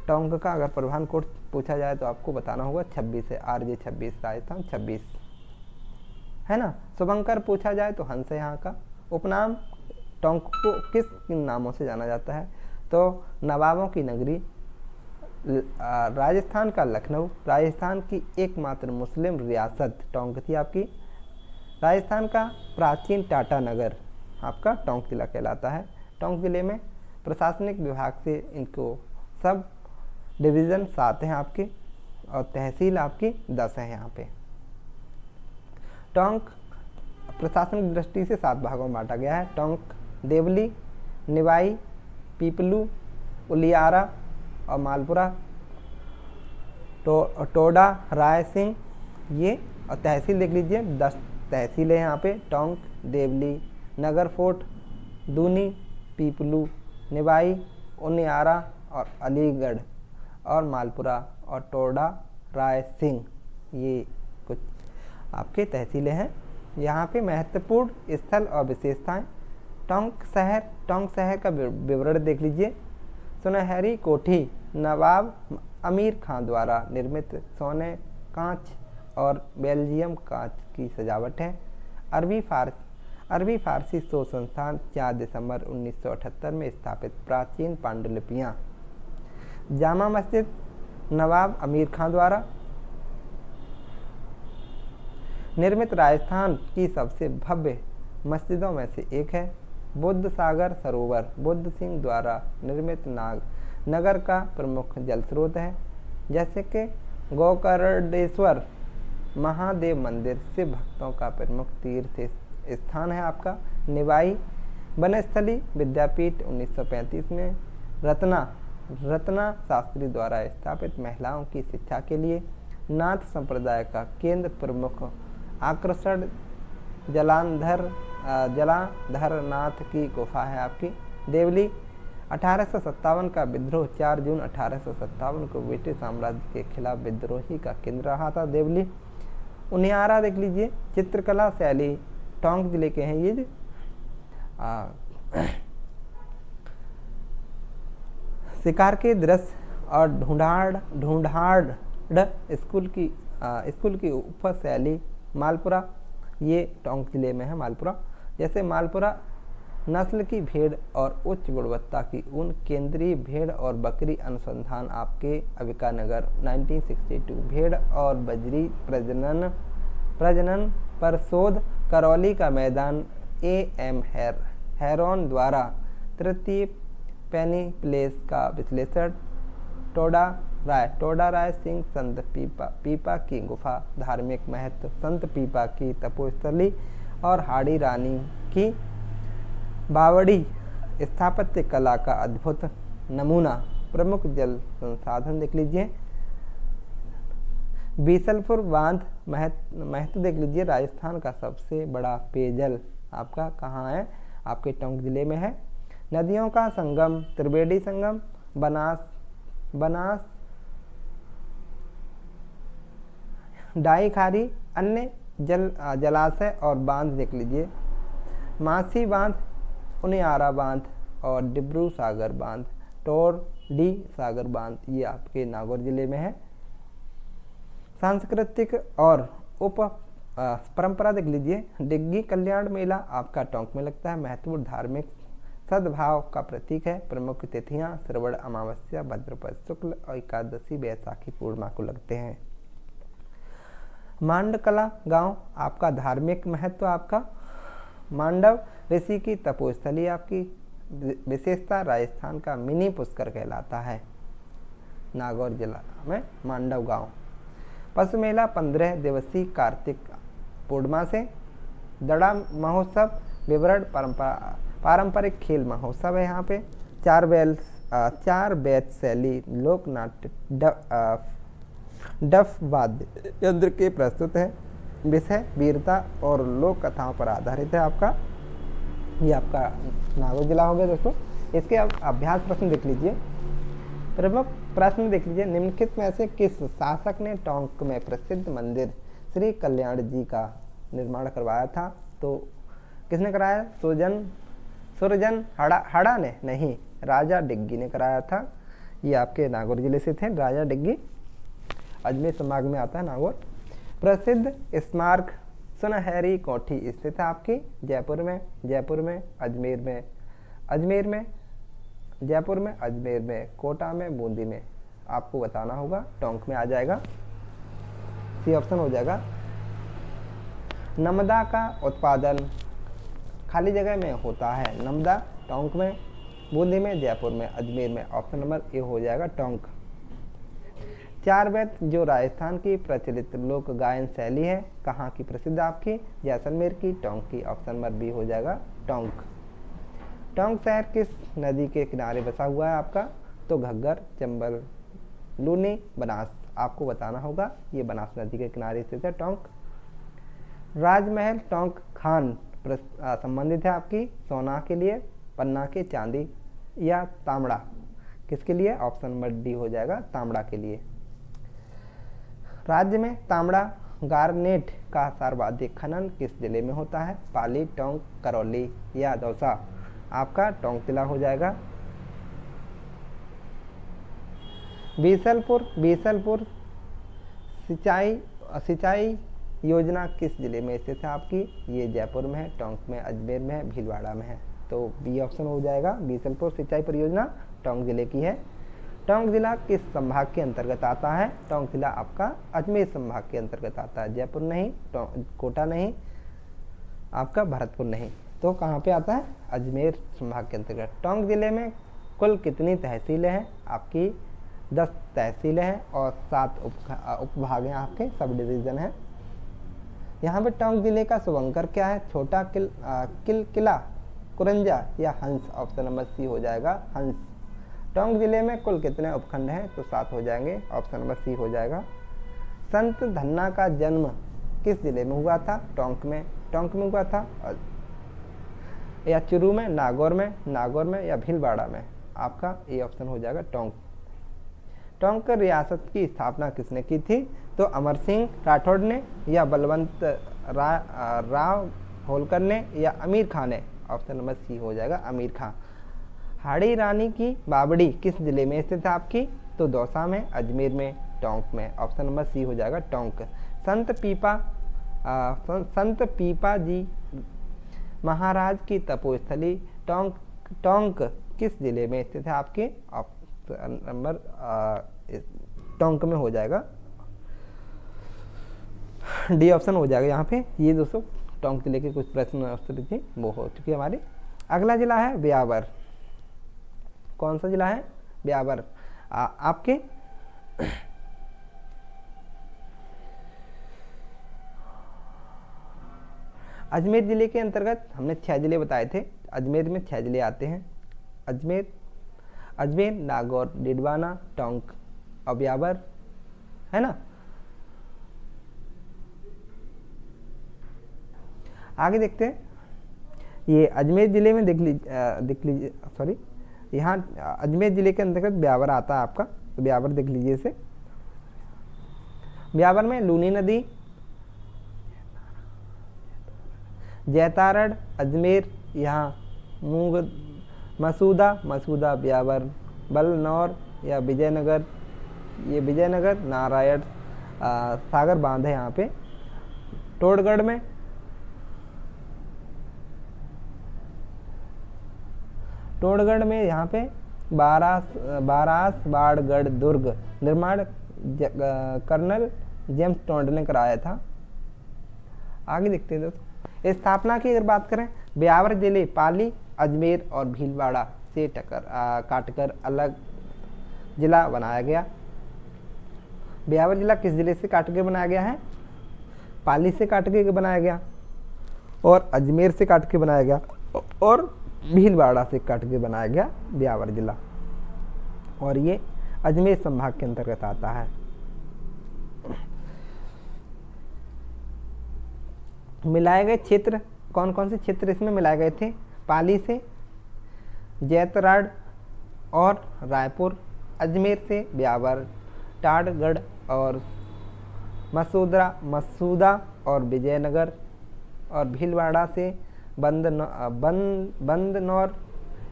टोंक का अगर परिवहन कोड पूछा जाए तो आपको बताना होगा 26 है, RJ 26, राजस्थान 26 है ना। शुभंकर पूछा जाए तो हंस है यहाँ का। उपनाम टोंक को किस नामों से जाना जाता है? तो नवाबों की नगरी, राजस्थान का लखनऊ, राजस्थान की एकमात्र मुस्लिम रियासत टोंक थी आपकी। राजस्थान का प्राचीन टाटा नगर आपका टोंक जिला कहलाता है। टोंक जिले में प्रशासनिक विभाग से इनको सब डिवीज़न 7 हैं आपके और तहसील आपकी 10 है यहाँ पे। टोंक प्रशासनिक दृष्टि से 7 भागों में बांटा गया है। टोंक देवली, निवाई, पीपलू, उलियारा और मालपुरा, टोडा, राय सिंह, ये और तहसील देख लीजिए 10 तहसील है यहाँ पे। टोंक, देवली, नगर फोर्ट, दूनी, पीपलू, निवाई, उनियारा और अलीगढ़ और मालपुरा और टोडा, राय सिंह, ये कुछ आपके तहसीलें हैं। यहाँ पे महत्वपूर्ण स्थल और विशेषताएं। टोंक शहर का विवरण देख लीजिए। सुनहरी कोठी नवाब अमीर खां द्वारा निर्मित सोने, कांच और बेल्जियम कांच की सजावट है। अरबी फारसी शोध संस्थान 4 दिसंबर 1978 में स्थापित प्राचीन पांडुलिपियाँ। जामा मस्जिद नवाब अमीर खां द्वारा निर्मित राजस्थान की सबसे भव्य मस्जिदों में से एक है। बुद्ध सागर सरोवर बुद्ध सिंह द्वारा निर्मित नगर का प्रमुख जल स्रोत है। जैसे कि गोकर्णेश्वर महादेव मंदिर शिव भक्तों का प्रमुख तीर्थ स्थान है आपका। निवाई वनस्थली विद्यापीठ 1935 में रत्ना शास्त्री द्वारा स्थापित महिलाओं की शिक्षा के लिए नाथ संप्रदाय का केंद्र प्रमुख आकर्षण जलाधर नाथ की गुफा है आपकी। देवली 1857 का विद्रोह 4 जून 1857 को ब्रिटिश साम्राज्य के खिलाफ विद्रोही का केंद्र रहा था देवली। उनियारा देख लीजिए, चित्रकला शैली टोंक जिले के हैं ये। शिकार के दृश्य और ढूंढाड़ स्कूल की उप शैली। मालपुरा ये टोंक जिले में है मालपुरा। जैसे मालपुरा नस्ल की भेड़ और उच्च गुणवत्ता की ऊन, केंद्रीय भेड़ और बकरी अनुसंधान आपके अविकानगर 1962, भेड़ और बजरी प्रजनन पर शोध, करौली का मैदान AM हेरोन द्वारा तृतीय पेनी प्लेस का विश्लेषण, टोडा राय सिंह संत पीपा की गुफा धार्मिक महत्व, संत पीपा की तपोस्थली और हाड़ी रानी की बावड़ी स्थापत्य कला का अद्भुत नमूना। प्रमुख जल संसाधन देख लीजिए। बीसलपुर बांध महत्व देख लीजिए। राजस्थान का सबसे बड़ा पेयजल आपका कहाँ है? आपके टोंक जिले में है। नदियों का संगम त्रिवेणी संगम, बनास डाई खारी, अन्य जलाशय और बांध देख लीजिए। मासी बांध, उनियारा बांध और डिब्रू सागर बांध, टोरडी सागर बांध, ये आपके नागौर जिले में है। सांस्कृतिक और उप परंपरा देख लीजिए। डिग्गी कल्याण मेला आपका टोंक में लगता है। महत्वपूर्ण धार्मिक सद्भाव का प्रतीक है। प्रमुख तिथियां श्रवण अमावस्या, भाद्रपद शुक्ल और एकादशी बैसाखी पूर्णिमा को लगते हैं। मांडकला गांव आपका धार्मिक महत्व आपका मांडव ऋषि की तपोस्थली आपकी विशेषता राजस्थान का मिनी पुष्कर कहलाता है। नागौर जिला में मांडव गांव। पशु मेला 15 दिवसीय कार्तिक पूर्णिमा से। दड़ा महोत्सव विवरण पारंपरिक खेल महोत्सव है। यहाँ पे 4 बैच शैली लोक नाट्य डफ वाद्य यंत्र के प्रस्तुत है। विषय वीरता और लोक कथाओं पर आधारित है। आपका ये आपका नागौर जिला हो गया दोस्तों। इसके अब अभ्यास प्रश्न देख लीजिए। प्रमुख प्रश्न देख लीजिए। निम्नलिखित में से किस शासक ने टोंक में प्रसिद्ध मंदिर श्री कल्याण जी का निर्माण करवाया था? तो किसने कराया? सुरजन हड़ा ने नहीं, राजा डिग्गी ने कराया था। ये आपके नागौर जिले से थे राजा डिग्गी। अजमेर संभाग में आता है नागौर। प्रसिद्ध स्मारक सुनहरी कोठी स्थित है आपकी जयपुर में, जयपुर में, अजमेर में, कोटा में, बूंदी में। आपको बताना होगा। टोंक में आ जाएगा, सी ऑप्शन हो जाएगा। नमदा का उत्पादन खाली जगह में होता है। नमदा टोंक में, बूंदी में, जयपुर में, अजमेर में। ऑप्शन नंबर ए हो जाएगा टोंक। 4 बैत जो राजस्थान की प्रचलित लोक गायन शैली है, कहाँ की प्रसिद्ध आपकी? जैसलमेर की, टोंक की। ऑप्शन नंबर बी हो जाएगा टोंक। टोंक शहर किस नदी के किनारे बसा हुआ है आपका? तो घग्गर, चंबल, लूनी, बनास। आपको बताना होगा। ये बनास नदी के किनारे स्थित है टोंक। राजमहल टोंक खान संबंधित है आपकी सोना के लिए, पन्ना के चांदी या तांबड़ा? किसके लिए? ऑप्शन नंबर डी हो जाएगा तांबड़ा के लिए। राज्य में तांबड़ा गारनेट का सर्वाधिक खनन किस जिले में होता है? पाली, टोंक, करौली या दौसा? आपका टोंक जिला हो जाएगा। बीसलपुर सिंचाई योजना किस जिले में स्थित है आपकी? ये जयपुर में है, टोंक में, अजमेर में है, भीलवाड़ा में है। तो बी ऑप्शन हो जाएगा। बीसलपुर सिंचाई परियोजना टोंक जिले की है। टोंक जिला किस संभाग के अंतर्गत आता है? टोंक जिला आपका अजमेर संभाग के अंतर्गत आता है। जयपुर नहीं, कोटा नहीं, आपका भरतपुर नहीं। तो कहाँ पे आता है? अजमेर संभाग के अंतर्गत। टोंक जिले में कुल कितनी तहसीलें हैं आपकी? 10 तहसीलें हैं और 7 उपभाग हैं आपके, सब डिवीज़न हैं। यहाँ पे टोंक जिले का शुभंकर क्या है? छोटा किला, कुरंजा या हंस? ऑप्शन नंबर सी हो जाएगा हंस। टोंक जिले में कुल कितने उपखंड हैं? तो 7 हो जाएंगे। ऑप्शन नंबर सी हो जाएगा। संत धन्ना का जन्म किस जिले में हुआ था? टोंक में हुआ था, या चुरू में, नागौर में या भीलवाड़ा में? आपका ए ऑप्शन हो जाएगा टोंक। टोंक रियासत की स्थापना किसने की थी? तो अमर सिंह राठौड़ ने या बलवंत राव होलकर ने या अमीर खान ने? ऑप्शन नंबर सी हो जाएगा अमीर खान। हाड़ी रानी की बावड़ी किस जिले में स्थित है आपकी? तो दौसा में, अजमेर में, टोंक में। ऑप्शन नंबर सी हो जाएगा टोंक। संत पीपा जी महाराज की तपोस्थली टोंक किस जिले में स्थित है आपके? ऑप्शन नंबर टोंक में हो जाएगा। डी ऑप्शन हो जाएगा यहाँ पे। ये दोस्तों टोंक जिले के कुछ प्रश्न उत्तर थे, वो हो चुकी है हमारी। अगला जिला है ब्यावर। कौन सा जिला है? ब्यावर। आपके अजमेर जिले के अंतर्गत हमने 6 जिले बताए थे। अजमेर में 6 जिले आते हैं। अजमेर, नागौर, डिडवाना, टोंक और ब्यावर, है ना। आगे देखते हैं। ये अजमेर जिले में देख लीजिए सॉरी, यहाँ अजमेर जिले के अंतर्गत ब्यावर आता है आपका। तो ब्यावर देख लीजिए इसे। ब्यावर में लूनी नदी, जैतारण, अजमेर, यहाँ मूंग, मसूदा, ब्यावर, बलनौर या विजयनगर। ये विजयनगर, नारायण सागर बांध है यहाँ पे। टोड़गढ़ में यहाँ पे बारास बाड़गढ़ दुर्ग निर्माण कर्नल जेम्स टोंड ने कराया था। आगे देखते हैं दोस्तों। स्थापना की अगर बात करें, ब्यावर जिले पाली, अजमेर और भीलवाड़ा से काटकर अलग जिला बनाया गया। ब्यावर जिला किस जिले से काट के बनाया गया है? पाली से काट के बनाया गया और अजमेर से काट के बनाया गया और भीलवाड़ा से काट के बनाया गया ब्यावर जिला, और ये अजमेर संभाग के अंतर्गत आता है। मिलाए गए क्षेत्र, कौन कौन से क्षेत्र इसमें मिलाए गए थे? पाली से जैतराड़ और रायपुर, अजमेर से ब्यावर, टाटगढ़ और मसूदा और विजयनगर, और भीलवाड़ा से बंदनौर।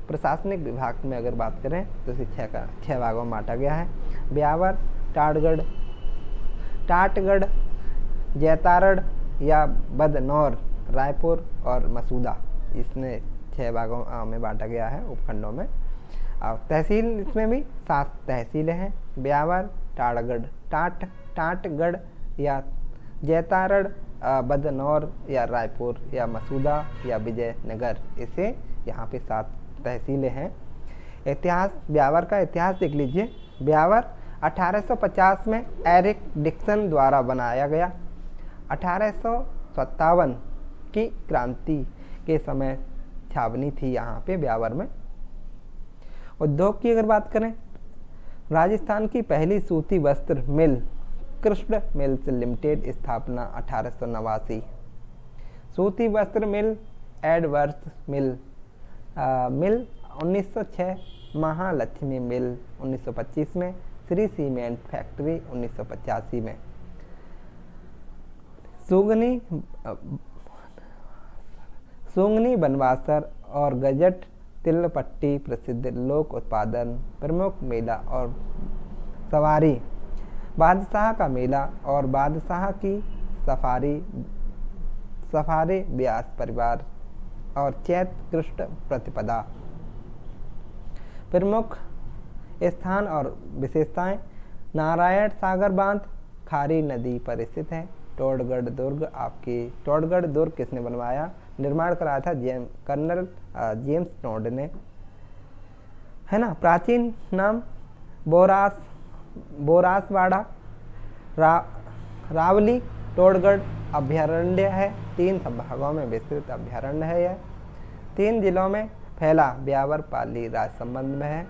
प्रशासनिक विभाग में अगर बात करें तो इसे 6 भागों में बांटा गया है। ब्यावर, टाटगढ़, जैतारड़ या बदनौर, रायपुर और मसूदा, इसने 6 भागों में बांटा गया है उपखंडों में। और तहसील इसमें भी 7 तहसीलें हैं। ब्यावर, टाटगढ़ या जैतारड़, बदनौर या रायपुर या मसूदा या विजयनगर, इसे यहाँ पे 7 तहसीलें हैं। इतिहास, ब्यावर का इतिहास देख लीजिए। ब्यावर 1850 में एरिक डिक्सन द्वारा बनाया गया। 1857 की क्रांति के समय छावनी थी यहाँ पे ब्यावर में। उद्योग की अगर बात करें, राजस्थान की पहली सूती वस्त्र मिल कृष्ण मिल्स लिमिटेड स्थापना 1889। सूती वस्त्र मिल एडवर्स मिल 1906, महालक्ष्मी मिल 1925 में, श्री सीमेंट फैक्ट्री 1985 में। सुंगनी बनवासर और गजट तिलपट्टी प्रसिद्ध लोक उत्पादन। प्रमुख मेला और सवारी, बादशाह का मेला और बादशाह की सफारी व्यास परिवार और चैत कृष्ण प्रतिपदा। प्रमुख स्थान और विशेषताएं, नारायण सागर बांध खारी नदी पर स्थित है। टोडगढ़ दुर्ग, टोडगढ़ दुर्ग किसने बनवाया, निर्माण कराया था कर्नल जेम्स टोड ने, है ना। प्राचीन नाम बोरासवाड़ा, रावली टोडगढ़ अभयारण्य है। 3 संभागों में विस्तृत अभयारण्य है यह। 3 जिलों में फैला। ब्यावर पाली राजसमंद में है।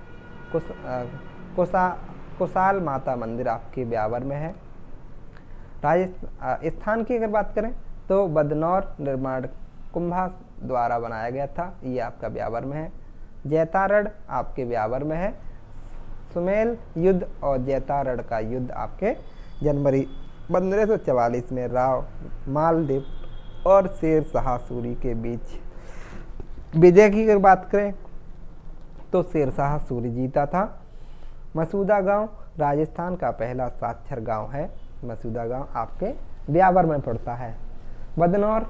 कुशाल माता मंदिर आपके ब्यावर में है। राजस्थान की अगर बात करें तो बदनौर निर्माण कुंभा द्वारा बनाया गया था, ये आपका ब्यावर में है। जैतारड़ आपके ब्यावर में है। सुमेल युद्ध और जैतारड़ का युद्ध आपके जनवरी 1544 में राव मालदेव और शेर शाह सूरी के बीच विजय की अगर बात करें तो शेर शाह सूरी जीता था। मसूदा गांव राजस्थान का पहला साक्षर गांव है। मसूदा गांव आपके ब्यावर में पड़ता है। बदनौर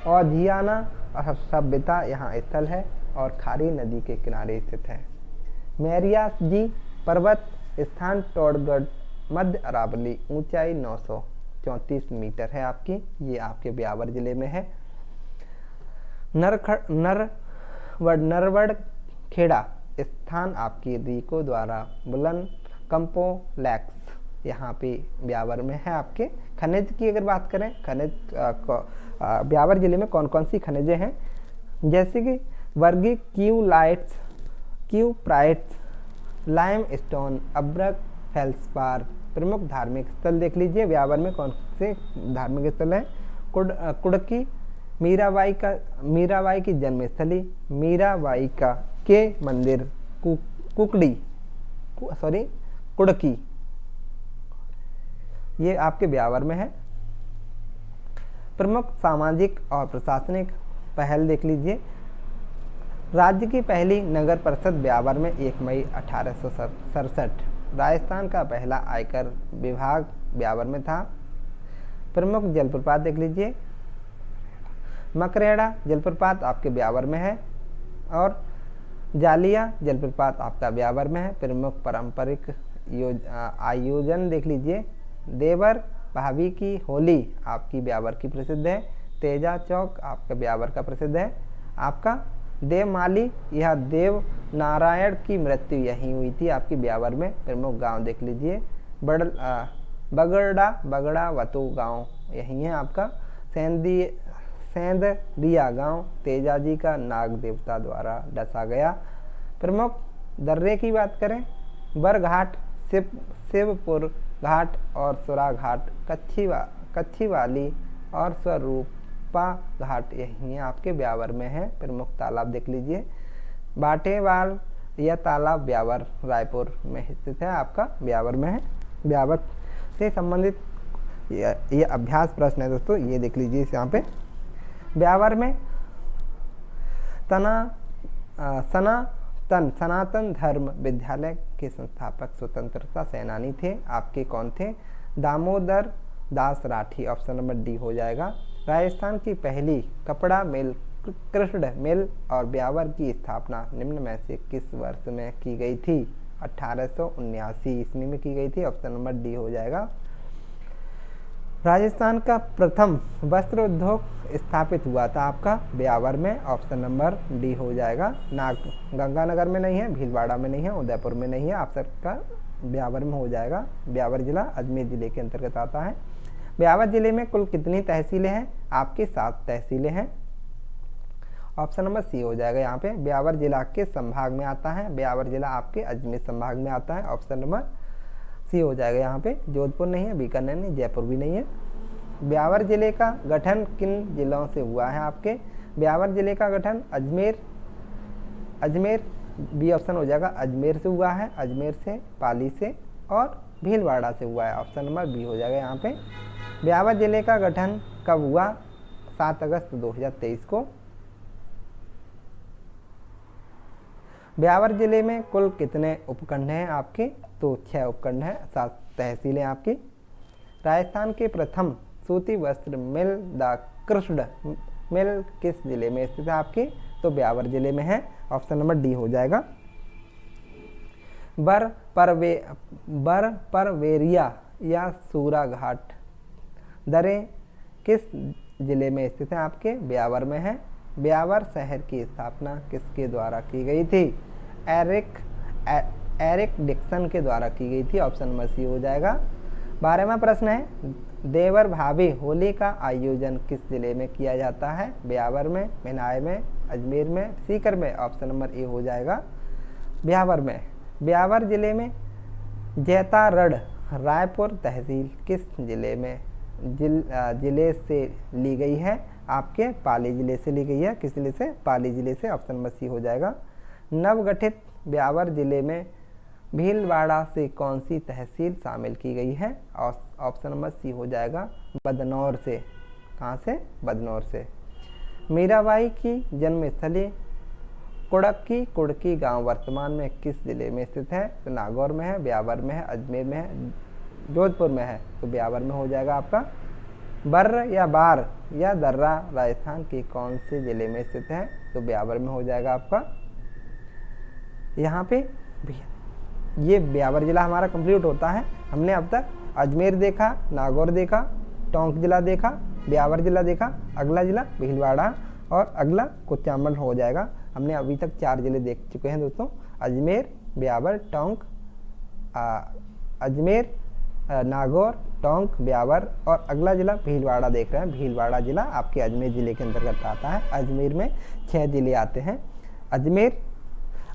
औधियाना सभ्यता यहाँ स्थल है और खारी नदी के किनारे स्थित है। मैरिया जी पर्वत स्थान टोडगढ़ मध्य अरावली, ऊंचाई 934 मीटर है आपकी, ये आपके ब्यावर जिले में है। नरवड़ खेड़ा स्थान आपकी रीको द्वारा बुलन कंपोलैक्स यहाँ पे ब्यावर में है आपके। खनिज की अगर बात करें, खनिज ब्यावर जिले में कौन कौन सी खनिजें हैं, जैसे कि वर्गी क्यूप्राइट्स, लाइम स्टोन, अब्रक, फेल्सपार। प्रमुख धार्मिक स्थल देख लीजिए ब्यावर में कौन से धार्मिक स्थल हैं। कुड़की मीराबाई की जन्मस्थली, मीराबाई का के मंदिर कुड़की, ये आपके ब्यावर में है। प्रमुख सामाजिक और प्रशासनिक पहल देख लीजिए। राज्य की पहली नगर परिषद ब्यावर में 1 मई 1867। राजस्थान का पहला आयकर विभाग ब्यावर में था। प्रमुख जलप्रपात देख लीजिए। मकरेड़ा जलप्रपात आपके ब्यावर में है और जालिया जलप्रपात आपका ब्यावर में है। प्रमुख पारंपरिक आयोजन देख लीजिए। देवर भाभी की होली आपकी ब्यावर की प्रसिद्ध है। तेजा चौक आपका ब्यावर का प्रसिद्ध है। आपका देवमाली, यह देव नारायण की मृत्यु यहीं हुई थी आपकी ब्यावर में। प्रमुख गांव देख लीजिए, बगड़ा वतु गांव यहीं है आपका। सेंदरिया गांव तेजाजी का नाग देवता द्वारा डसा गया। प्रमुख दर्रे की बात करें, बरघाट, शिवपुर घाट और सुरा घाट, कच्छीवाली और स्वरूपा घाट यही आपके ब्यावर में है। प्रमुख तालाब देख लीजिए, बाटेवाल, यह तालाब ब्यावर रायपुर में स्थित है, आपका ब्यावर में है। ब्यावर से संबंधित ये अभ्यास प्रश्न है दोस्तों, ये देख लीजिए इस यहाँ पे। ब्यावर में सनातन धर्म विद्यालय के संस्थापक स्वतंत्रता सेनानी थे आपके, कौन थे? Damodar Das Rathi, option number D हो जाएगा। राजस्थान की पहली कपड़ा मिल कृष्ण मिल और ब्यावर की स्थापना निम्न में से किस वर्ष में की गई थी? 1879 ईस्वी में की गई थी, ऑप्शन नंबर डी हो जाएगा। राजस्थान का प्रथम वस्त्र उद्योग स्थापित हुआ था आपका ब्यावर में, ऑप्शन नंबर डी हो जाएगा। गंगानगर में नहीं है, भीलवाड़ा में नहीं है, उदयपुर में नहीं है, आप सबका ब्यावर में हो जाएगा। ब्यावर जिला अजमेर जिले के अंतर्गत आता है। ब्यावर जिले में कुल कितनी तहसीलें हैं? आपकी 7 तहसीलें हैं, ऑप्शन नंबर सी हो जाएगा। यहाँ पे ब्यावर जिला के संभाग में आता है, ब्यावर जिला आपके अजमेर संभाग में आता है, ऑप्शन नंबर सी हो जाएगा। यहाँ पे जोधपुर नहीं है, बीकानेर नहीं, जयपुर भी नहीं है। ब्यावर जिले का गठन किन जिलों से हुआ है आपके? ब्यावर जिले का गठन अजमेर बी ऑप्शन हो जाएगा, अजमेर से हुआ है, अजमेर से, पाली से और भीलवाड़ा से हुआ है, ऑप्शन नंबर बी हो जाएगा। यहाँ पे ब्यावर जिले का गठन कब हुआ? 7 अगस्त 2023 को। ब्यावर जिले में कुल कितने उपखंड हैं आपके? तो 6 उपखंड हैं, 7 तहसीलें आपकी। राजस्थान के प्रथम सूती वस्त्र मिल द कृष्ण मिल किस जिले में स्थित है आपकी? तो ब्यावर जिले में है, ऑप्शन नंबर डी हो जाएगा। परवेरिया या सूरा घाट दरें किस जिले में स्थित है आपके? ब्यावर में है। ब्यावर शहर की स्थापना किसके द्वारा की गई थी? एरिक डिक्सन के द्वारा की गई थी, ऑप्शन नंबर सी हो जाएगा। 12वां प्रश्न है, देवर भाभी होली का आयोजन किस जिले में किया जाता है? ब्यावर में, भिलाई में, अजमेर में, सीकर में, ऑप्शन नंबर ए हो जाएगा, ब्यावर में। ब्यावर जिले में जैतारड़ रायपुर तहसील किस जिले में जिले से ली गई है? आपके पाली जिले से ली गई है। किस जिले से? पाली जिले से, ऑप्शन नंबर सी हो जाएगा। नवगठित ब्यावर जिले में भीलवाड़ा से कौन सी तहसील शामिल की गई है? ऑप्शन नंबर सी हो जाएगा, बदनौर से। कहाँ से? बदनौर से। मीराबाई की जन्मस्थली कुड़की गांव वर्तमान में किस जिले में स्थित है? तो नागौर में है, ब्यावर में है, अजमेर में है, जोधपुर में है, तो ब्यावर में हो जाएगा आपका। बर्र या बार या दर्रा राजस्थान के कौन से जिले में स्थित है? तो ब्यावर में हो जाएगा आपका। यहाँ पे ये ब्यावर जिला हमारा कंप्लीट होता है। हमने अब तक अजमेर देखा, नागौर देखा, टोंक जिला देखा, ब्यावर जिला देखा, अगला जिला भीलवाड़ा और अगला कुचामन हो जाएगा। हमने अभी तक 4 जिले देख चुके हैं दोस्तों, अजमेर, ब्यावर, टोंक, अजमेर, नागौर, टोंक, ब्यावर और अगला जिला भीलवाड़ा देख रहे हैं। भीलवाड़ा जिला आपके अजमेर जिले के अंतर्गत आता है। अजमेर में 6 जिले आते हैं,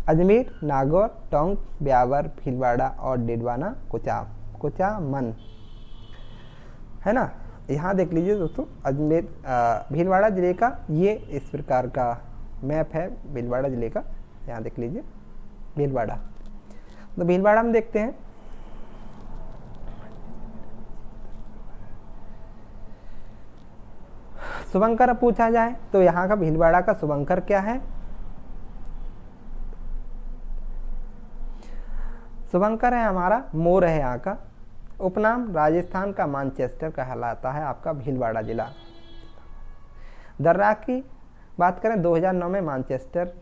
अजमेर, नागौर, टोंक, ब्यावर, भीलवाड़ा और डिडवाना, कुचामन, है ना। यहाँ देख लीजिए दोस्तों, अजमेर भीलवाड़ा जिले का ये इस प्रकार का मैप है भीलवाड़ा जिले का। यहाँ देख लीजिए भीलवाड़ा, तो भीलवाड़ा में देखते हैं। शुभंकर पूछा जाए तो यहाँ का भीलवाड़ा का शुभंकर क्या है? शुभंकर है हमारा मोर है यहाँ का। उपनाम राजस्थान का मानचेस्टर कहलाता है आपका भीलवाड़ा जिला। दर्रा की बात करें 2009 में मानचेस्टर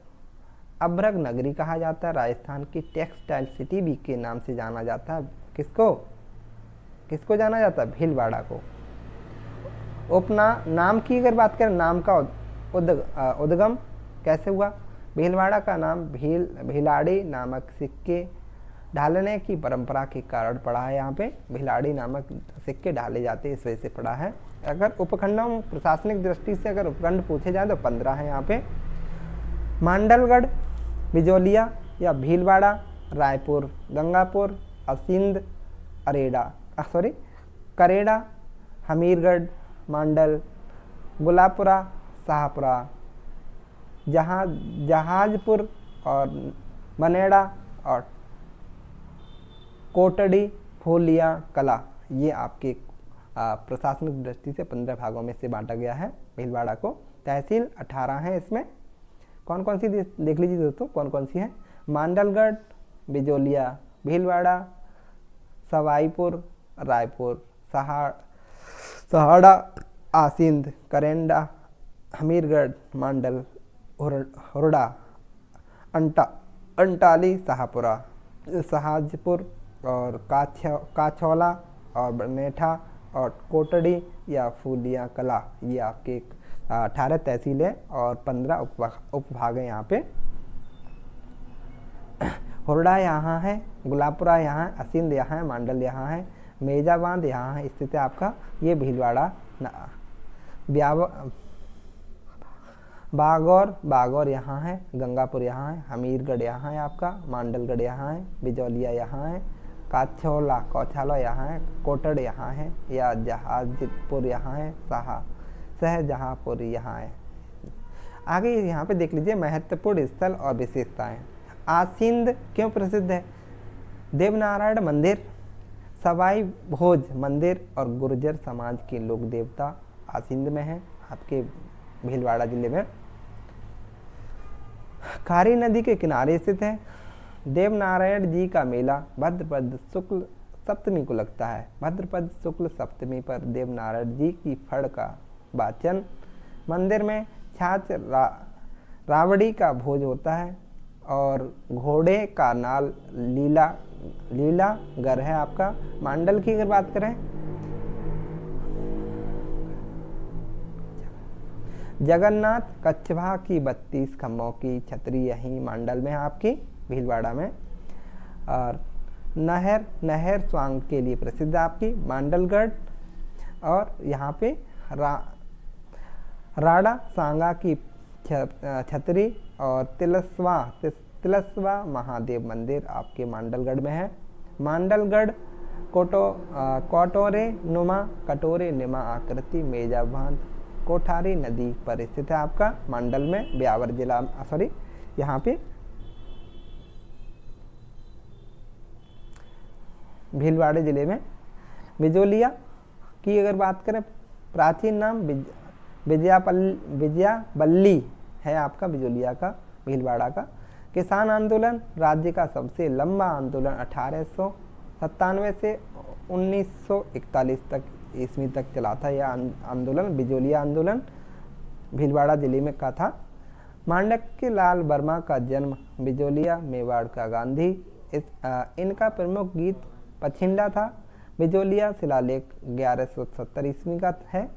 अभ्रक नगरी कहा जाता है। राजस्थान की टेक्सटाइल सिटी भी के नाम से जाना जाता है। किसको जाना जाता है? भीलवाड़ा को। उपना नाम की अगर बात करें, नाम का उद्गम कैसे हुआ? भीलवाड़ा का नाम भीलाड़ी नामक सिक्के ढालने की परंपरा के कारण पड़ा है। यहाँ पे भीलाड़ी नामक सिक्के ढाले जाते हैं, इस वजह से पड़ा है। अगर उपखंडों प्रशासनिक दृष्टि से अगर उपखंड पूछे जाए तो 15 है यहाँ पे। मांडलगढ़, बिजोलिया या भीलवाड़ा, रायपुर, गंगापुर, असिंध, करेड़ा, हमीरगढ़, मांडल, गुलापुरा, शाहपुरा, जहाजपुर और बनेड़ा और कोटड़ी, फूलिया कला, ये आपके प्रशासनिक दृष्टि से 15 भागों में से बांटा गया है भीलवाड़ा को। तहसील 18 हैं इसमें। कौन कौन सी देख लीजिए दोस्तों, कौन कौन सी है? मांडलगढ़, बिजोलिया, भीलवाड़ा, सवाईपुर, रायपुर, सहाड़ा, आसिंद, करेंडा, हमीरगढ़, मांडल, हुरडा, अंटाली, शाहपुरा, शाहजपुर और काछौला और बनेठा और कोटड़ी या फूलिया कला, ये आपके 18 तहसील है और 15 उपभाग हैं यहाँ पे। हुरडा यहाँ है, गुलापुरा यहाँ है, असिंध यहाँ है, मांडल यहाँ है, मेजाबांध यहाँ है स्थित है आपका ये भीलवाड़ा। बागौर यहाँ है, गंगापुर यहाँ है, हमीरगढ़ यहाँ है आपका, मांडलगढ़ यहाँ है, बिजौलिया यहाँ है, कौछाला यहाँ है, कोटड़ यहाँ है या जहाजपुर यहाँ है, शाहजहांपुर यहाँ है। आगे यहाँ पे देख लीजिए महत्वपूर्ण स्थल और विशेषताएं। आसिंद क्यों प्रसिद्ध है? देवनारायण मंदिर, सवाई भोज मंदिर और गुर्जर समाज के लोक देवता आसिंद में है आपके भीलवाड़ा जिले में। खारी नदी के किनारे स्थित है। देवनारायण जी का मेला भाद्रपद शुक्ल सप्तमी को लगता है। भाद्रपद शुक्ल सप्तमी पर देवनारायण जी की फड़ का वाचन, मंदिर में छाछ रावड़ी का भोज होता है और घोड़े का नाल लीला घर है आपका। मांडल की अगर बात करें, जगन्नाथ कच्छभा की 32 खम्भों की छतरी यहीं मांडल में है आपकी भीलवाड़ा में। और नहर स्वांग के लिए प्रसिद्ध आपकी मांडलगढ़। और यहाँ पे राड़ा सांगा की छतरी और तिलस्वा महादेव मंदिर आपके मांडलगढ़ में है। मांडलगढ़ कटोरे नुमा आकृति मेजाबांध कोठारी नदी पर स्थित है आपका मांडल में, ब्यावर जिला यहाँ पे भीलवाड़े जिले में। बिजोलिया की अगर बात करें, प्राचीन नाम विजयाबल्ली है आपका बिजोलिया का भीलवाड़ा का। किसान आंदोलन राज्य का सबसे लंबा आंदोलन 1897 से 1941 तक ईस्वी तक चला था। यह आंदोलन बिजोलिया आंदोलन भीलवाड़ा जिले में का था। मांडक्य लाल वर्मा का जन्म बिजोलिया, मेवाड़ का गांधी। इनका प्रमुख गीत पछिंडा था। बिजोलिया शिलालेख 1170 ईस्वी का है।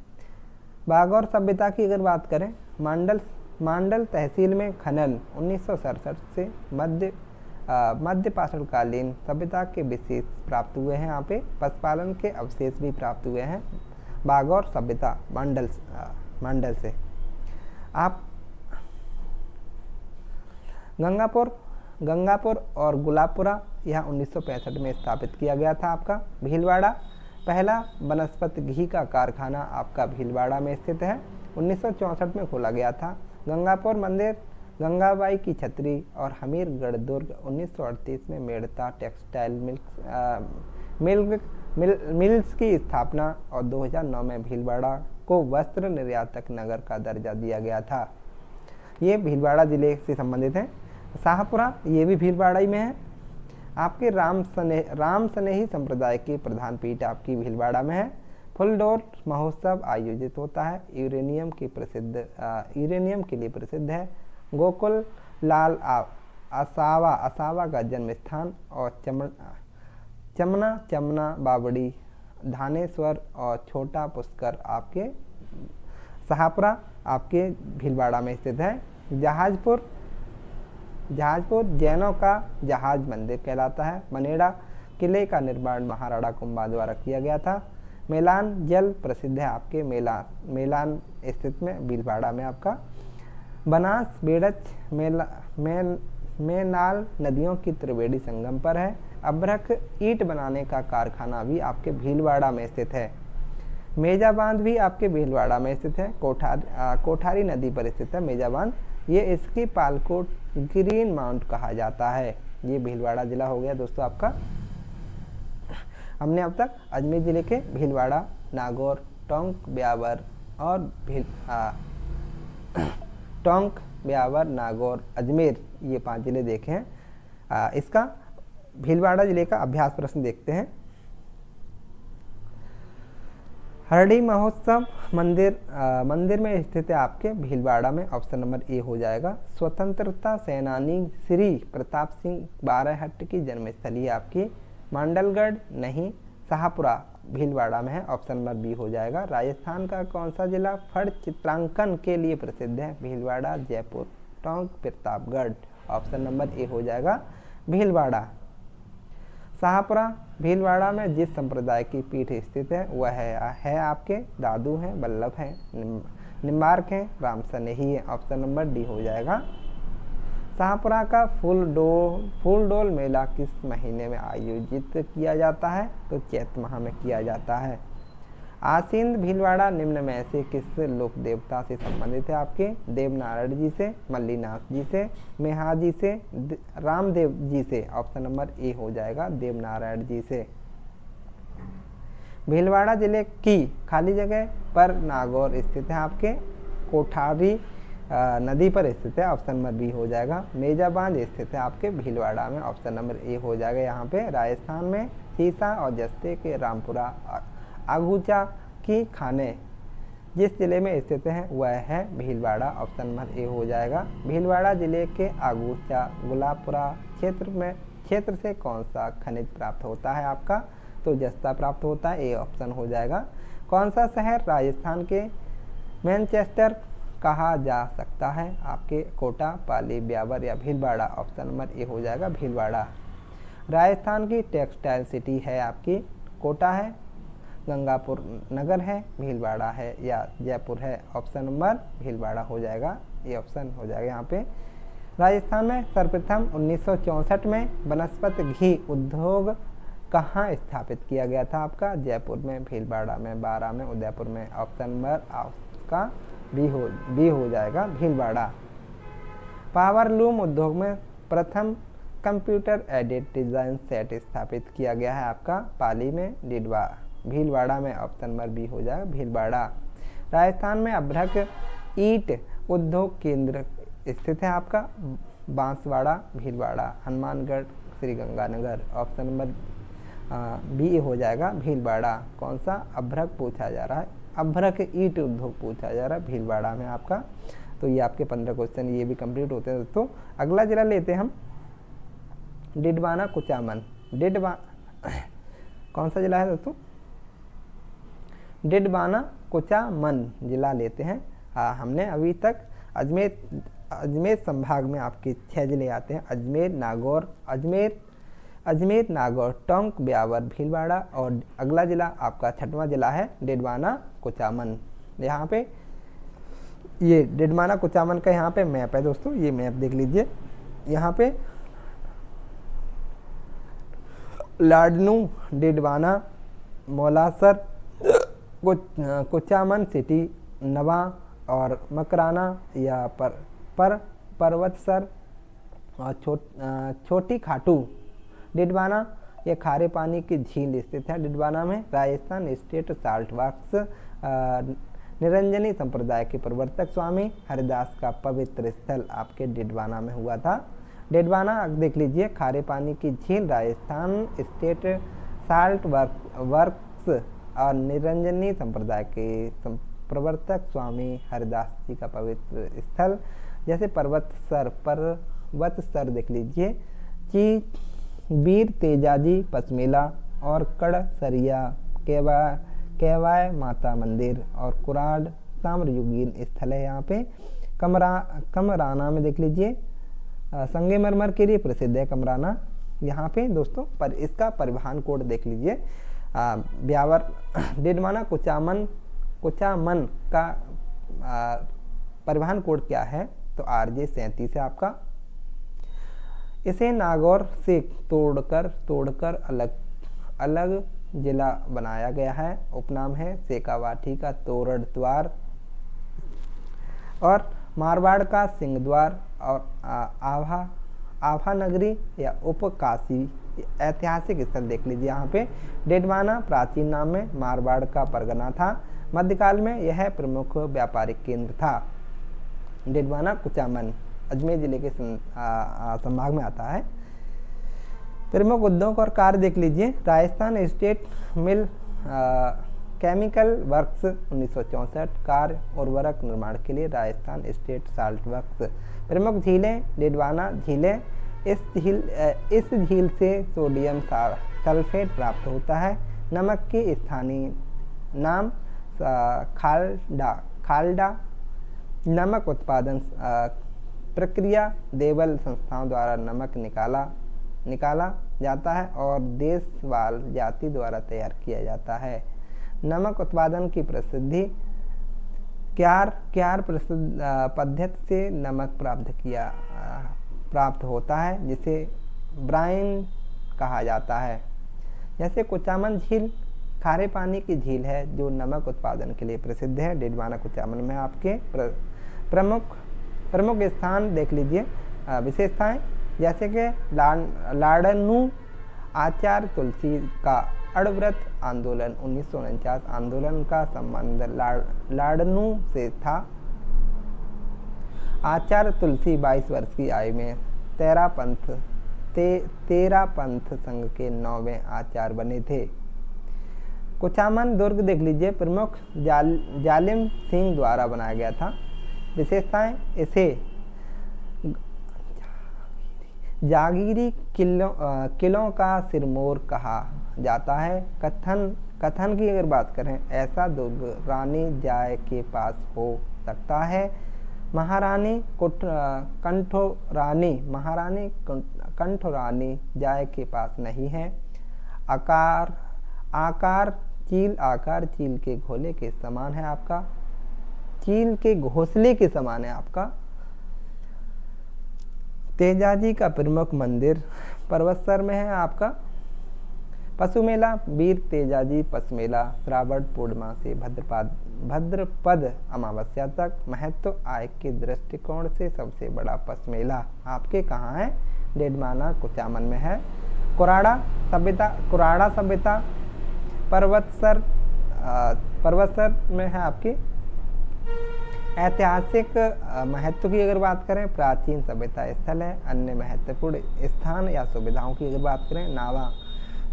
बागौर सभ्यता की अगर बात करें, मांडल तहसील में खनन 1967 से मध्य पाषाणकालीन सभ्यता के विशेष प्राप्त हुए हैं। यहाँ पे पशुपालन के अवशेष भी प्राप्त हुए हैं बागौर सभ्यता मांडल से। आप गंगापुर और गुलापुरा यह 1965 में स्थापित किया गया था आपका भीलवाड़ा। पहला वनस्पति घी का कारखाना आपका भीलवाड़ा में स्थित है, 1964 में खोला गया था। गंगापुर मंदिर, गंगाबाई की छतरी और हमीरगढ़ दुर्ग 1938 में मेड़ता टेक्सटाइल मिल्स की स्थापना और 2009 में भीलवाड़ा को वस्त्र निर्यातक नगर का दर्जा दिया गया था। ये भीलवाड़ा जिले से संबंधित है। शाहपुरा ये भी भीलवाड़ा ही में है। आपके राम स्नेही संप्रदाय के प्रधान पीठ आपकी भीलवाड़ा में है। फुलडोर महोत्सव आयोजित होता है। यूरेनियम के लिए प्रसिद्ध है। गोकुल लाल असावा का जन्म स्थान और चमना बावड़ी, धानेश्वर और छोटा पुष्कर आपके शाहपुरा आपके भीलवाड़ा में स्थित है। जहाजपुर जैनों का जहाज मंदिर कहलाता है। मनेड़ा किले का निर्माण महाराणा कुंभा द्वारा किया गया था। मेलान जल प्रसिद्ध है आपके मेलान स्थित में भीलवाड़ा में आपका। बनास बेड़च मेनाल नदियों की त्रिवेणी संगम पर है। अभ्रक ईंट बनाने का कारखाना भी आपके भीलवाड़ा में स्थित है। मेजा बांध भी आपके भीलवाड़ा में स्थित है। कोठारी नदी पर स्थित है मेजा बांध। ये इसकी पालकोट ग्रीन माउंट कहा जाता है। ये भीलवाड़ा जिला हो गया दोस्तों आपका। हमने अब तक अजमेर जिले के भीलवाड़ा, नागौर, टोंक, ब्यावर और टोंक, ब्यावर, नागौर, अजमेर ये 5 जिले देखे हैं। इसका भीलवाड़ा जिले का अभ्यास प्रश्न देखते हैं। हरडी महोत्सव मंदिर में स्थित है आपके भीलवाड़ा में। ऑप्शन नंबर ए हो जाएगा। स्वतंत्रता सेनानी श्री प्रताप सिंह बारहट की जन्मस्थली है आपकी। मांडलगढ़ नहीं, शाहपुरा भीलवाड़ा में है। ऑप्शन नंबर बी हो जाएगा। राजस्थान का कौन सा जिला फड़ चित्रांकन के लिए प्रसिद्ध है? Bhilwara, Jaipur, Tonk, Pratapgarh. Option number A हो जाएगा भीलवाड़ा। शाहपुरा भीलवाड़ा में जिस संप्रदाय की पीठ स्थित है वह है आपके दादू हैं, वल्लभ हैं, निम्बार्क हैं, रामसनेही है। ऑप्शन नंबर डी हो जाएगा। शाहपुरा का फूल डोल मेला किस महीने में आयोजित किया जाता है? तो चैत माह में किया जाता है। आसीन भीलवाड़ा निम्न में से किस लोक देवता से संबंधित है आपके? देवनारायण जी से, मल्लीनाथ जी से, मेहा जी से, रामदेव जी से। ऑप्शन नंबर ए हो जाएगा देवनारायण जी से। भीलवाड़ा जिले की खाली जगह पर नागौर स्थित है आपके। कोठारी नदी पर स्थित है। ऑप्शन नंबर बी हो जाएगा। मेजा बांध स्थित है आपके भीलवाड़ा में। ऑप्शन नंबर ए हो जाएगा यहाँ पे। राजस्थान में सीसा और जस्ते के रामपुरा आगूचा की खाने जिस जिले में स्थित है वह है भीलवाड़ा। ऑप्शन नंबर ए हो जाएगा। भीलवाड़ा जिले के आगूचा गुलाबपुरा क्षेत्र से कौन सा खनिज प्राप्त होता है आपका? तो जस्ता प्राप्त होता है। ए ऑप्शन हो जाएगा। कौन सा शहर राजस्थान के मैनचेस्टर कहा जा सकता है आपके? कोटा, पाली, ब्यावर या भीलवाड़ा। ऑप्शन नंबर ए हो जाएगा भीलवाड़ा। राजस्थान की टेक्सटाइल सिटी है आपकी। कोटा है, गंगापुर नगर है, भीलवाड़ा है या जयपुर है। ऑप्शन नंबर भीलवाड़ा हो जाएगा। ये ऑप्शन हो जाएगा यहाँ पे। राजस्थान में सर्वप्रथम 1964 में वनस्पति घी उद्योग कहाँ स्थापित किया गया था आपका? जयपुर में, भीलवाड़ा में, बारा में, उदयपुर में। ऑप्शन नंबर आपका बी हो जाएगा भीलवाड़ा। पावरलूम उद्योग में प्रथम कंप्यूटर एडेड डिजाइन सेट स्थापित किया गया है आपका पाली में, भीलवाड़ा में। ऑप्शन नंबर बी हो जाएगा भीलवाड़ा। राजस्थान में अभ्रक ईंट उद्योग केंद्र स्थित है आपका Banswara, Bhilwara, Hanumangarh, Sriganganagar. Option number B हो जाएगा भीलवाड़ा। कौन सा अभ्रक पूछा जा रहा है? अभ्रक ईंट उद्योग पूछा जा रहा है भीलवाड़ा में आपका। तो ये आपके 15 क्वेश्चन ये भी कंप्लीट होते हैं दोस्तों। अगला जिला लेते हैं हम डिडवाना कुचामन। कौन सा जिला है दोस्तों? डिडवाना कुचामन जिला लेते हैं। हमने अभी तक अजमेर संभाग में आपके 6 जिले आते हैं। अजमेर, नागौर, टोंक, ब्यावर, भीलवाड़ा और अगला जिला आपका 6वां जिला है डिडवाना कुचामन। यहाँ पे ये डिडवाना कुचामन का यहाँ पे मैप है दोस्तों। ये मैप देख लीजिए। यहाँ पे लाडनू, डिडवाना, मौलासर, कुचामन सिटी, नवा और मकराना या पर्वतसर और छोटी खाटू। डिडवाना ये खारे पानी की झील स्थित है डिडवाना में। Rajasthan state salt works Niranjani संप्रदाय के प्रवर्तक स्वामी हरिदास का पवित्र स्थल आपके डिडवाना में हुआ था। डिडवाना देख लीजिए, खारे पानी की झील, राजस्थान स्टेट साल्ट वर्क्स और निरंजनी संप्रदाय के प्रवर्तक स्वामी हरिदास जी का पवित्र स्थल। जैसे पर्वत सर देख लीजिए, वीर तेजाजी पचमेला और कड़सरिया, केवाय माता मंदिर और कुराड ताम्र युगीन स्थल है यहाँ पे। कमराना में देख लीजिए, संगमरमर के लिए प्रसिद्ध है कमराना यहाँ पे दोस्तों। पर इसका परिवहन कोड देख लीजिए, ब्यावर डेडवाना कुचामन का परिवहन कोड क्या है, तो RJ37 है आपका। इसे नागौर से तोड़कर अलग जिला बनाया गया है। उपनाम है शेखावाटी का तोरण द्वार और मारवाड़ का सिंह द्वार और आभा नगरी या उपकाशी ऐतिहासिक स्थल देख लीजिए यहाँ पे। डेडवाना प्राचीन नाम में मारवाड़ का परगना था। मध्यकाल में यह प्रमुख व्यापारिक केंद्र था। डेडवाना कुचामन अजमेर जिले के संभाग में आता है। प्रमुख उद्योग और कार्य देख लीजिए, राजस्थान स्टेट मिल केमिकल वर्क्स 1964, कार्य उर्वरक निर्माण के लिए राजस्थान स्टेट साल्ट वर्क्स। प्रमुख झीलें, डेडवाना झीलें, इस झील से सोडियम सल्फेट प्राप्त होता है। नमक की स्थानीय नाम खालडा। नमक उत्पादन प्रक्रिया देवल संस्थाओं द्वारा नमक निकाला जाता है और देशवाल जाति द्वारा तैयार किया जाता है। नमक उत्पादन की प्रसिद्धि क्यार पद्धति से नमक प्राप्त होता है, जिसे ब्राइन कहा जाता है। जैसे कुचामन झील खारे पानी की झील है जो नमक उत्पादन के लिए प्रसिद्ध है। डेडवाना कुचामन में आपके प्रमुख स्थान देख लीजिए, विशेषताएं जैसे कि लाडनू आचार्य तुलसी का अड़व्रत आंदोलन 1949 आंदोलन का संबंध लाडनू से था। आचार्य तुलसी 22 वर्ष की आयु में तेरा पंथ संघ के 9वें आचार्य बने थे। कुचामन दुर्ग देख लीजिए, प्रमुख जालिम सिंह द्वारा बनाया गया था। विशेषताएं, इसे जागीरी किलों का सिरमौर कहा जाता है। कथन की अगर बात करें, ऐसा दुर्ग रानी जाय के पास हो सकता है। महारानी कंठोरानी जाय के पास नहीं है। आकार चील के घोले के समान है आपका, चील के घोंसले के समान है आपका। तेजाजी का प्रमुख मंदिर परवत्सर में है आपका। पशु मेला, वीर तेजाजी पशु मेला श्रावण पूर्णिमा से भद्रपद अमावस्या तक। महत्व आय के दृष्टिकोण से सबसे बड़ा पशु मेला आपके कहाँ है, डेडवाना कुचामन में है। कुराड़ा सभ्यता परवत्सर में है आपकी। ऐतिहासिक महत्व की अगर बात करें, प्राचीन सभ्यता स्थल है। अन्य महत्वपूर्ण स्थान या सुविधाओं की अगर बात करें, नावा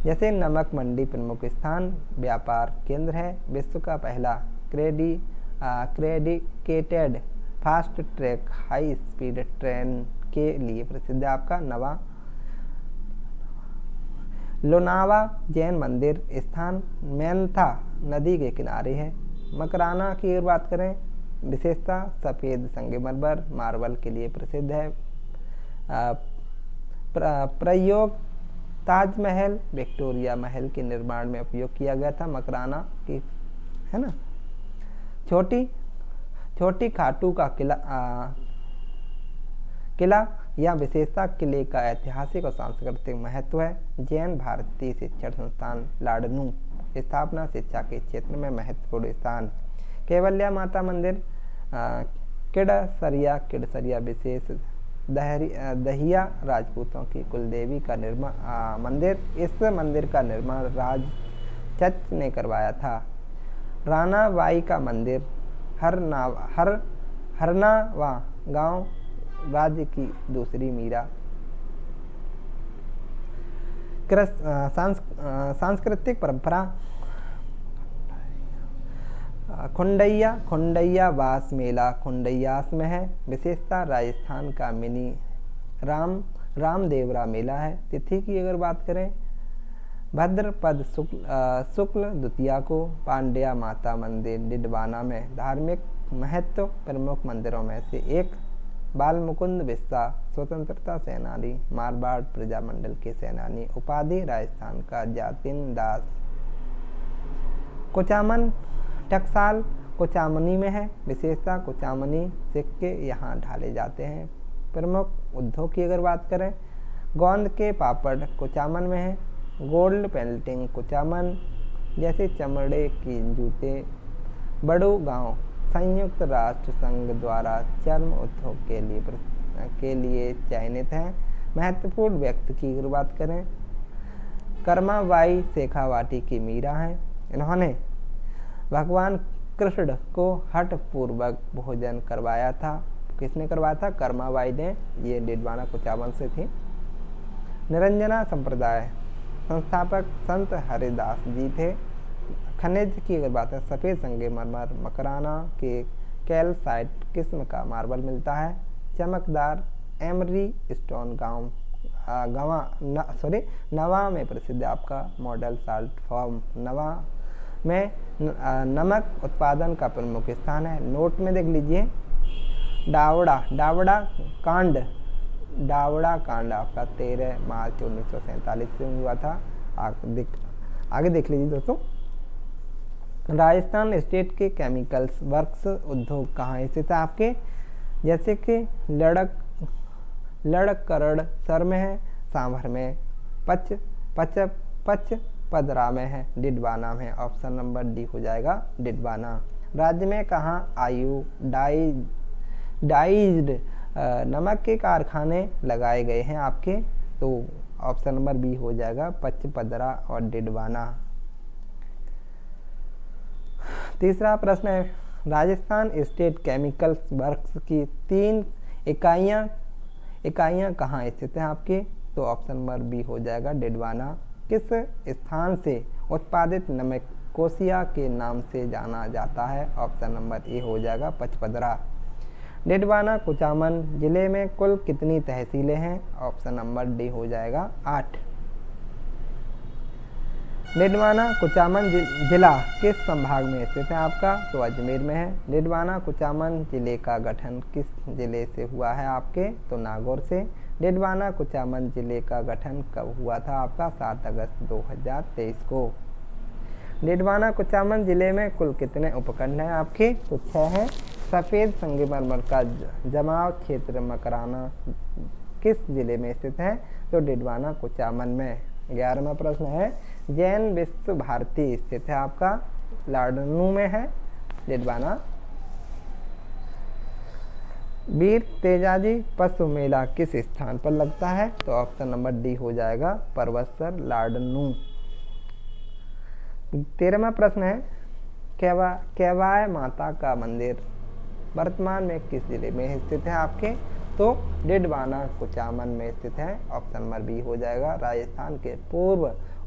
जैसे नमक मंडी प्रमुख स्थान, व्यापार केंद्र है। विश्व का पहला dedicated fast track high speed train के लिए प्रसिद्ध है आपका नवा। लोनावा जैन मंदिर स्थान मेंथा नदी के किनारे है। मकराना की अगर बात करें, विशेषता सफ़ेद संगमरमर मार्बल के लिए प्रसिद्ध है। प्रयोग ताजमहल विक्टोरिया महल के निर्माण में उपयोग किया गया था मकराना की, है ना। छोटी खाटू का किला या विशेषता किले का ऐतिहासिक और सांस्कृतिक महत्व है। जैन भारतीय शिक्षण संस्थान लाडनू स्थापना शिक्षा के क्षेत्र में महत्वपूर्ण स्थान। केवल्या माता मंदिर किडसरिया विशेष दहिया राजपूतों की कुलदेवी का मंदिर। इस मंदिर का निर्माण राज चच ने करवाया था। रानाबाई का मंदिर हरनावा गांव राज्य की दूसरी मीरा। सांस्कृतिक परंपरा खुंडैया वास मेला खुंडैयास में है। विशेषता राजस्थान का मिनी रामदेवरा मेला है। तिथि की अगर बात करें, भद्रपद शुक्ल द्वितीया को पांड्या माता मंदिर डिडवाना में धार्मिक महत्व प्रमुख मंदिरों में से एक। बाल मुकुंद बिस्सा स्वतंत्रता सेनानी, मारवाड़ प्रजामंडल के सेनानी। उपाधि राजस्थान का जातिन दास। कुचामन टकसाल कुचामनी में है। विशेषता कुचामनी सिक्के यहाँ ढाले जाते हैं। प्रमुख उद्योग की अगर बात करें, गोंद के पापड़ कुचामन में है। गोल्ड पेंटिंग कुचामन जैसे चमड़े की जूते। बड़ू गांव संयुक्त राष्ट्र संघ द्वारा चर्म उद्योग के लिए चयनित है। महत्वपूर्ण व्यक्ति की अगर बात करें, कर्माबाई शेखावाटी की मीरा हैं। इन्होंने भगवान कृष्ण को हठ पूर्वक भोजन करवाया था। किसने करवाया था? कर्माबाई ने। ये डिडवाना कुचामन से थी। निरंजना संप्रदाय संस्थापक संत हरिदास जी थे। खनिज की अगर बात है, सफ़ेद संगमरमर मकराना के कैल्साइट किस्म का मार्बल मिलता है। चमकदार एमरी स्टोन नवा में प्रसिद्ध आपका मॉडल साल्ट फॉर्म। नवा में नमक उत्पादन का प्रमुख स्थान है। नोट में देख लीजिए, डावड़ा कांड आपका 13 मार्च 1947 से हुआ था। आगे देख लीजिए दोस्तों, राजस्थान स्टेट के केमिकल्स वर्क्स उद्योग कहाँ स्थित है आपके? जैसे कि लड़करड़ में है, सांभर में, पदरा में है, डिडवाना में। ऑप्शन नंबर डी हो जाएगा डिडवाना। राज्य में कहाँ डाइज्ड नमक के कारखाने लगाए गए हैं आपके? तो ऑप्शन नंबर बी हो जाएगा पदरा और डिडवाना। तीसरा प्रश्न है, राजस्थान स्टेट केमिकल्स वर्क्स की 3 इकाइयाँ कहाँ स्थित हैं आपके? तो ऑप्शन नंबर बी हो जाएगा डिडवाना। किस स्थान से उत्पादित नमक कोसिया के नाम से जाना जाता है? ऑप्शन नंबर ए हो जाएगा पचपदरा। डिडवाना कुचामन जिले में कुल कितनी तहसीलें हैं? ऑप्शन नंबर डी हो जाएगा 8। डिडवाना कुचामन जिला किस संभाग में स्थित है आपका? तो अजमेर में है। डिडवाना कुचामन जिले का गठन किस जिले से हुआ है आपके? तो नागौर से। डिडवाना कुचामन जिले का गठन कब हुआ था आपका? 7 अगस्त 2023 को। डिडवाना कुचामन जिले में कुल कितने उपखंड हैं आपके? तो 6 हैं। सफ़ेद संगमरमर का जमाव क्षेत्र मकराना किस जिले में स्थित है? तो डिडवाना कुचामन में। 11वां प्रश्न है, जैन विश्व भारती स्थित है आपका? लाडनू में है, डिडवाना। वीर तेजाजी पशु मेला किस स्थान पर लगता है? तो ऑप्शन नंबर डी हो जाएगा परवसर, लाडनू। 13वां प्रश्न है, केवाय माता का मंदिर वर्तमान में किस जिले में स्थित है आपके? तो डिडवाना कुचामन में स्थित है। ऑप्शन नंबर बी हो जाएगा। राजस्थान के पूर्व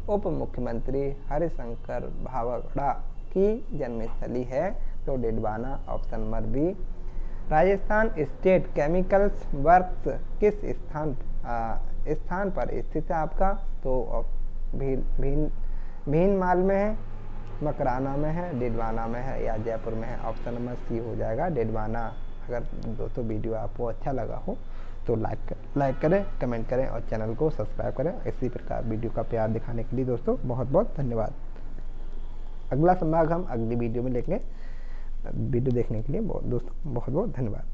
उप मुख्यमंत्री हरिशंकर भावड़ा की जन्मस्थली है, तो Didwana. Option number B. Rajasthan state chemicals works किस स्थान पर स्थित है आपका? तो भीनमाल में है, मकराना में है, डिडवाना में है या जयपुर में है? ऑप्शन नंबर सी हो जाएगा डिडवाना। अगर दोस्तों वीडियो आपको अच्छा लगा हो तो लाइक करें, कमेंट करें और चैनल को सब्सक्राइब करें। इसी प्रकार वीडियो का प्यार दिखाने के लिए दोस्तों बहुत बहुत धन्यवाद। अगला संभाग हम अगली वीडियो में लेंगे। वीडियो देखने के लिए दोस्तों बहुत बहुत धन्यवाद।